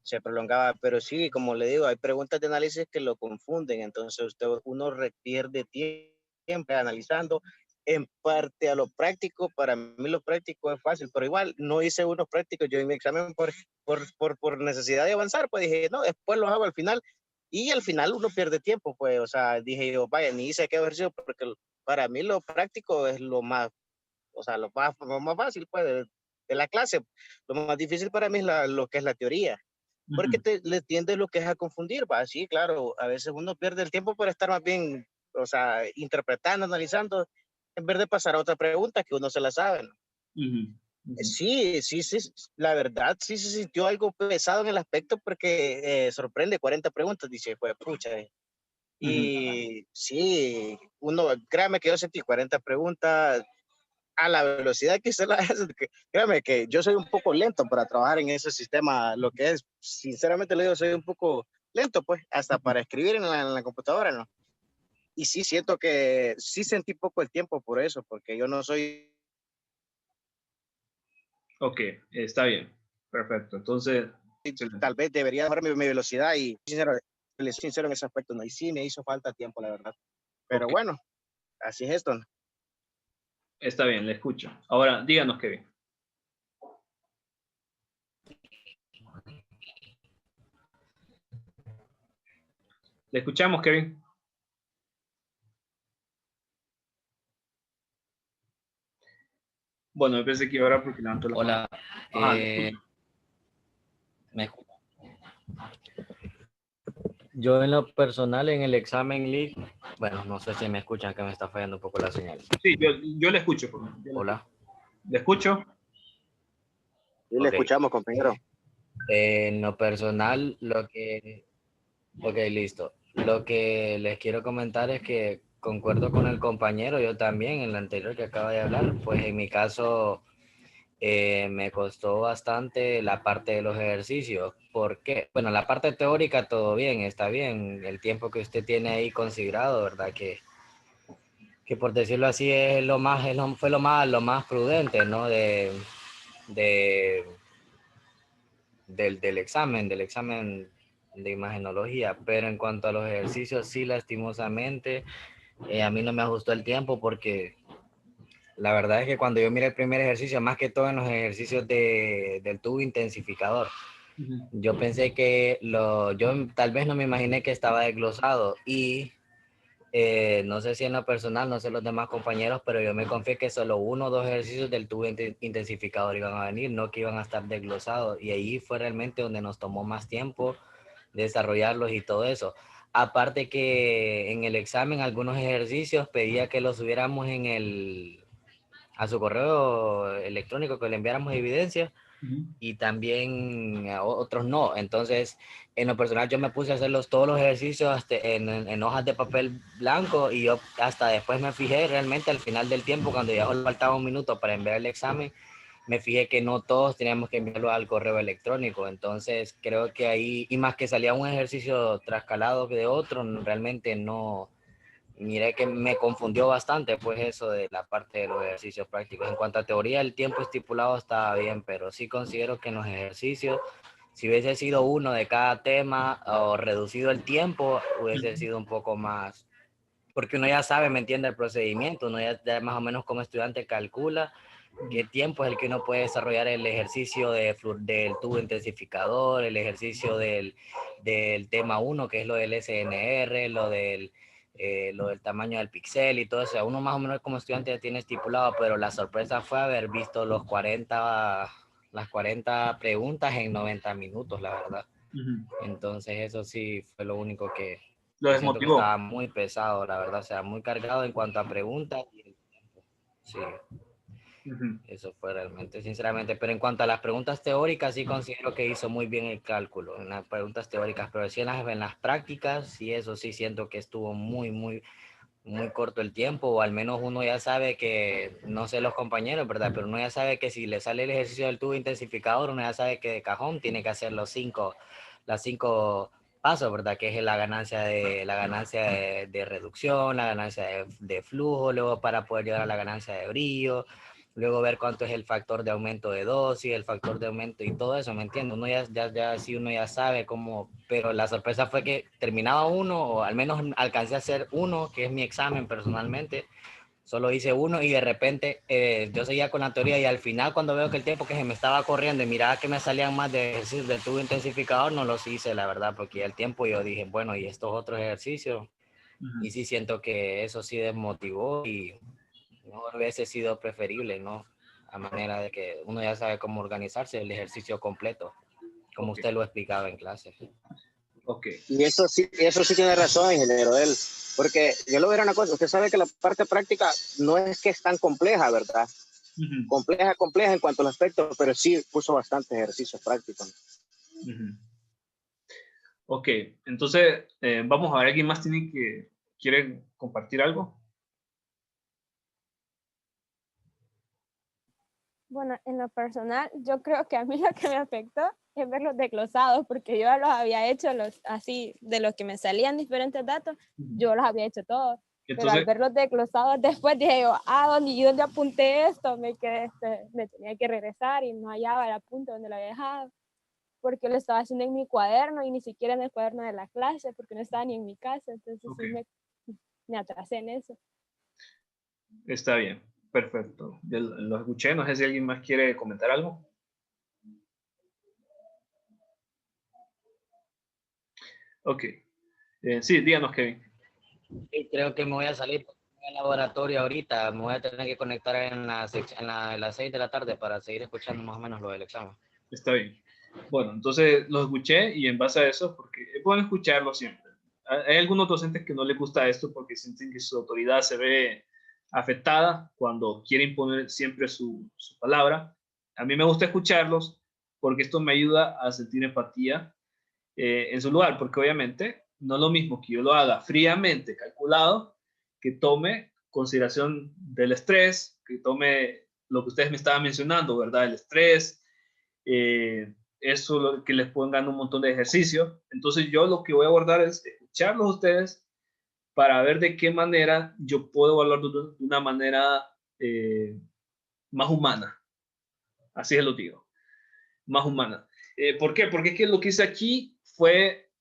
Se prolongaba, pero sí, como le digo, hay preguntas de análisis que lo confunden, entonces uno pierde tiempo analizando. En parte a lo práctico, para mí lo práctico es fácil, pero igual no hice unos prácticos yo en mi examen por necesidad de avanzar, pues dije, no, después los hago al final, y al final uno pierde tiempo, pues, o sea, dije yo, vaya, ni hice aquel ejercicio, porque para mí lo práctico es lo más, o sea, lo más fácil, pues, de la clase. Lo más difícil para mí es lo que es la teoría, porque le tiende lo que es a confundir, va, sí, claro, a veces uno pierde el tiempo por estar más bien, o sea, interpretando, analizando, en vez de pasar a otra pregunta que uno se la sabe, ¿no? Sí, la verdad, sí se sintió algo pesado en el aspecto porque sorprende 40 preguntas, dice, pues, pucha. Y sí, créame que yo sentí 40 preguntas a la velocidad que se la hace. Créame que yo soy un poco lento para trabajar en ese sistema, lo que es, sinceramente le digo, soy un poco lento, pues, hasta para escribir en la computadora, ¿no? Y sí siento que sí sentí poco el tiempo por eso, porque yo no soy... Ok, está bien, perfecto. Entonces, tal vez debería bajar mi velocidad y sincero en ese aspecto, ¿no? Y sí me hizo falta tiempo, la verdad. Pero bueno, así es esto, ¿no? Está bien, le escucho. Ahora, díganos, Kevin. Le escuchamos, Kevin. Bueno, me parece que ahora porque levantó la mano. Hola. ¿Me escucha? Yo en lo personal en el examen LEAD, bueno, no sé si me escuchan, que me está fallando un poco la señal. Sí, yo le escucho. Hola. ¿Le escucho? Sí, le escuchamos, compañero. En lo personal, ok, listo. Lo que les quiero comentar es que concuerdo con el compañero, yo también, en la anterior que acaba de hablar, pues en mi caso me costó bastante la parte de los ejercicios. ¿Por qué? Bueno, la parte teórica todo bien, está bien, el tiempo que usted tiene ahí considerado, ¿verdad? Que por decirlo así fue lo más prudente, ¿no? Del examen de imagenología, pero en cuanto a los ejercicios, sí, lastimosamente, a mí no me ajustó el tiempo porque la verdad es que cuando yo miré el primer ejercicio, más que todo en los ejercicios del tubo intensificador, yo pensé que yo tal vez no me imaginé que estaba desglosado y no sé si en lo personal, no sé los demás compañeros, pero yo me confié que solo 1 o 2 ejercicios del tubo intensificador iban a venir, no que iban a estar desglosados. Y ahí fue realmente donde nos tomó más tiempo desarrollarlos y todo eso. Aparte que en el examen algunos ejercicios pedía que los subiéramos a su correo electrónico, que le enviáramos evidencia. Y también a otros no. Entonces, en lo personal, yo me puse a hacerlos todos los ejercicios en hojas de papel blanco y yo hasta después me fijé realmente al final del tiempo, cuando ya faltaba 1 minuto para enviar el examen, me fijé que no todos teníamos que enviarlo al correo electrónico. Entonces, creo que ahí, y más que salía un ejercicio trascalado de otro, realmente no. Miré que me confundió bastante, pues eso de la parte de los ejercicios prácticos. En cuanto a teoría, el tiempo estipulado estaba bien, pero sí considero que en los ejercicios Si hubiese sido uno de cada tema o reducido el tiempo, hubiese sido un poco más, porque uno ya sabe, me entiende el procedimiento, uno ya más o menos como estudiante calcula qué tiempo es el que uno puede desarrollar el ejercicio del tubo intensificador, el ejercicio del tema 1, que es lo del SNR, lo del tamaño del pixel y todo eso. Uno más o menos como estudiante ya tiene estipulado, pero la sorpresa fue haber visto las 40 preguntas en 90 minutos, la verdad. Entonces eso sí fue lo único que Lo siento que desmotivó. estaba muy pesado, la verdad, o sea, muy cargado en cuanto a preguntas y el tiempo. Sí. Eso fue realmente, sinceramente. Pero en cuanto a las preguntas teóricas, sí considero que hizo muy bien el cálculo en las preguntas teóricas, pero sí en las prácticas, sí, eso sí siento que estuvo muy corto el tiempo, o al menos uno ya sabe que, no sé los compañeros, ¿verdad? Pero uno ya sabe que si le sale el ejercicio del tubo intensificador, uno ya sabe que de cajón tiene que hacer las cinco pasos, ¿verdad? Que es la ganancia de reducción, la ganancia de flujo, luego para poder llegar a la ganancia de brillo, luego ver cuánto es el factor de aumento de dosis, el factor de aumento y todo eso, ¿me entiendes? Uno sí, uno ya sabe cómo, pero la sorpresa fue que terminaba uno, o al menos alcancé a hacer uno, que es mi examen personalmente, solo hice uno y de repente yo seguía con la teoría y al final cuando veo que el tiempo que se me estaba corriendo y miraba que me salían más de ejercicios del tubo intensificador, no los hice, la verdad, porque ya el tiempo yo dije, bueno, y estos otros ejercicios, y sí siento que eso sí desmotivó y no hubiese sido preferible, ¿no? A manera de que uno ya sabe cómo organizarse el ejercicio completo, como usted lo explicaba en clase. Y eso sí tiene razón, ingeniero, él, porque yo lo veré una cosa, usted sabe que la parte práctica no es que es tan compleja, ¿verdad? Compleja en cuanto al aspecto, pero sí puso bastantes ejercicios prácticos. Ok, entonces vamos a ver, ¿alguien más quiere compartir algo? Bueno, en lo personal, yo creo que a mí lo que me afectó es ver los desglosados, porque yo ya los había hecho así, de los que me salían diferentes datos, yo los había hecho todos. Entonces, pero al ver los desglosados después dije yo, ¿dónde apunté esto? Me tenía que regresar y no hallaba el apunte donde lo había dejado, porque lo estaba haciendo en mi cuaderno y ni siquiera en el cuaderno de la clase, porque no estaba ni en mi casa, entonces sí me atrasé en eso. Está bien, perfecto. Yo lo escuché, no sé si alguien más quiere comentar algo. Ok. Sí, díganos, Kevin. Sí, creo que me voy a salir del laboratorio ahorita. Me voy a tener que conectar en las 6 de la tarde para seguir escuchando más o menos lo del examen. Está bien. Bueno, entonces lo escuché y en base a eso, porque es bueno escucharlo siempre. Hay algunos docentes que no les gusta esto porque sienten que su autoridad se ve afectada cuando quieren imponer siempre su palabra. A mí me gusta escucharlos porque esto me ayuda a sentir empatía en su lugar, porque obviamente no es lo mismo que yo lo haga fríamente calculado, que tome consideración del estrés, que tome lo que ustedes me estaban mencionando, ¿verdad? El estrés, eso que les pongan un montón de ejercicios. Entonces yo lo que voy a abordar es escucharlos a ustedes para ver de qué manera yo puedo evaluar de una manera más humana. Así es lo digo, más humana. ¿Por qué? Porque es que lo que hice aquí fue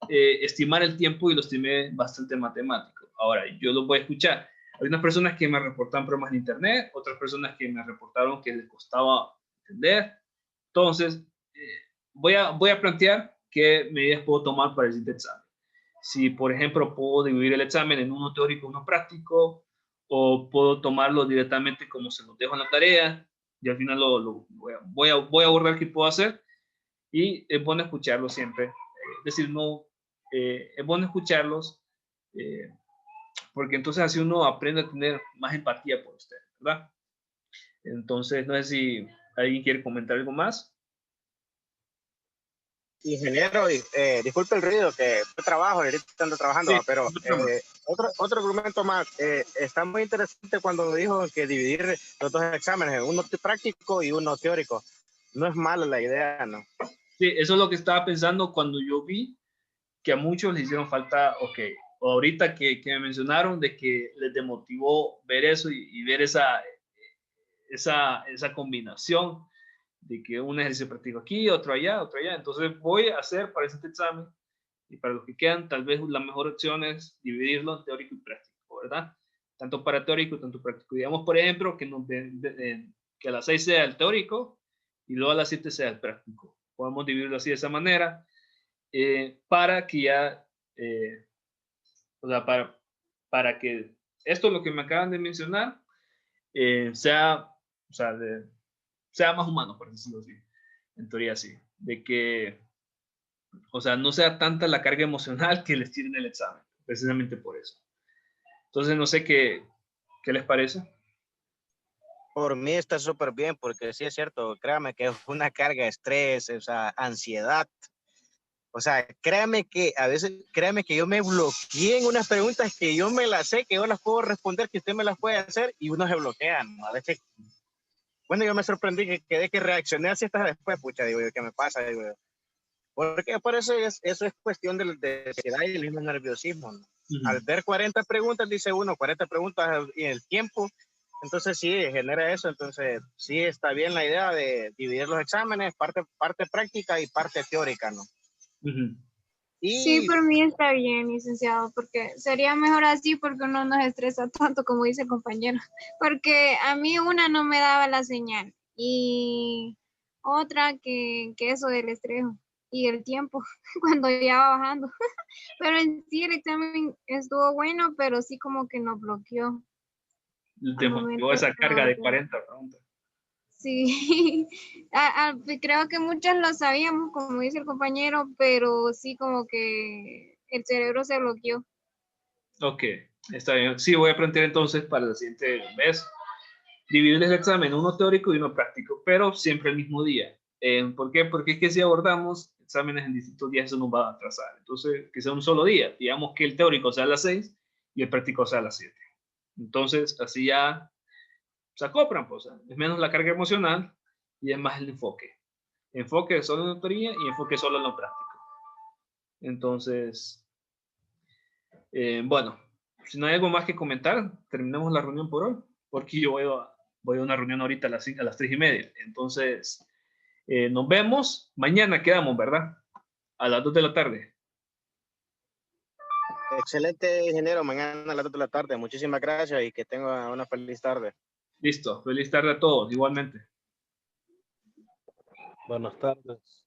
estimar el tiempo y lo estimé bastante matemático. Ahora, yo lo voy a escuchar. Hay unas personas que me reportan problemas en internet, otras personas que me reportaron que les costaba entender. Entonces, voy a plantear qué medidas puedo tomar para el siguiente examen. Si, por ejemplo, puedo dividir el examen en uno teórico y uno práctico, o puedo tomarlo directamente como se los dejo en la tarea, y al final voy a abordar qué puedo hacer, y es bueno escucharlo siempre. Es decir, no, es bueno escucharlos, porque entonces así uno aprende a tener más empatía por usted, ¿verdad? Entonces, no sé si alguien quiere comentar algo más. Ingeniero, disculpe el ruido, que yo trabajo, ahorita ando trabajando, sí, pero otro argumento más, está muy interesante cuando dijo que dividir los dos exámenes, uno práctico y uno teórico. No es mala la idea, ¿no? Sí, eso es lo que estaba pensando cuando yo vi que a muchos les hicieron falta, o ahorita que me mencionaron de que les demotivó ver eso y ver esa combinación. de que un ejercicio práctico aquí, otro allá, otro allá. Entonces voy a hacer para este examen y para los que quedan, tal vez la mejor opción es dividirlo en teórico y práctico, ¿verdad? Tanto para teórico, tanto práctico. Digamos, por ejemplo, que, que a las 6 sea el teórico y luego a las 7 sea el práctico. Podemos dividirlo así de esa manera para que ya, o sea, para que esto, lo que me acaban de mencionar, sea, o sea, sea más humano, por decirlo así. En teoría sí. De que, o sea, no sea tanta la carga emocional que les tiren el examen. Precisamente por eso. Entonces, no sé qué les parece. Por mí está súper bien, porque sí es cierto, créame que es una carga de estrés, o sea, ansiedad. O sea, créame que a veces, créame que yo me bloqueé en unas preguntas que yo me las sé, que yo las puedo responder, que usted me las puede hacer, y uno se bloquea, ¿no? A veces, bueno, yo me sorprendí que quedé que reaccioné así hasta después, pucha, digo yo, ¿qué me pasa? Digo yo. Porque por eso eso es cuestión de ansiedad y el mismo nerviosismo, ¿no? Al ver 40 preguntas, dice uno, 40 preguntas y el tiempo, entonces sí, genera eso. Entonces sí está bien la idea de dividir los exámenes, parte práctica y parte teórica, ¿no? Sí, por mí está bien, licenciado, porque sería mejor así porque uno no se estresa tanto, como dice el compañero. Porque a mí una no me daba la señal y otra que eso del estrés y el tiempo cuando ya va bajando. Pero en sí el examen estuvo bueno, pero sí como que nos bloqueó. Te motivó esa carga de 40 preguntas. Sí, creo que muchos lo sabíamos, como dice el compañero, pero sí como que el cerebro se bloqueó. Ok, está bien. Sí, voy a plantear entonces para la siguiente vez dividir el examen, uno teórico y uno práctico, pero siempre el mismo día. ¿Por qué? Porque es que si abordamos exámenes en distintos días, eso nos va a atrasar. Entonces, que sea un solo día. Digamos que el teórico sea a las 6 y el práctico sea a las 7. Entonces, así ya se acoplan, pues, es menos la carga emocional y es más el enfoque. Enfoque solo en la teoría y enfoque solo en lo práctico. Entonces, bueno, si no hay algo más que comentar, terminamos la reunión por hoy, porque yo voy a una reunión ahorita a las 3:30. Entonces, nos vemos. Mañana quedamos, ¿verdad? A las 2 de la tarde. Excelente, ingeniero. Mañana a las 2 de la tarde. Muchísimas gracias y que tenga una feliz tarde. Listo. Feliz tarde a todos, igualmente. Buenas tardes.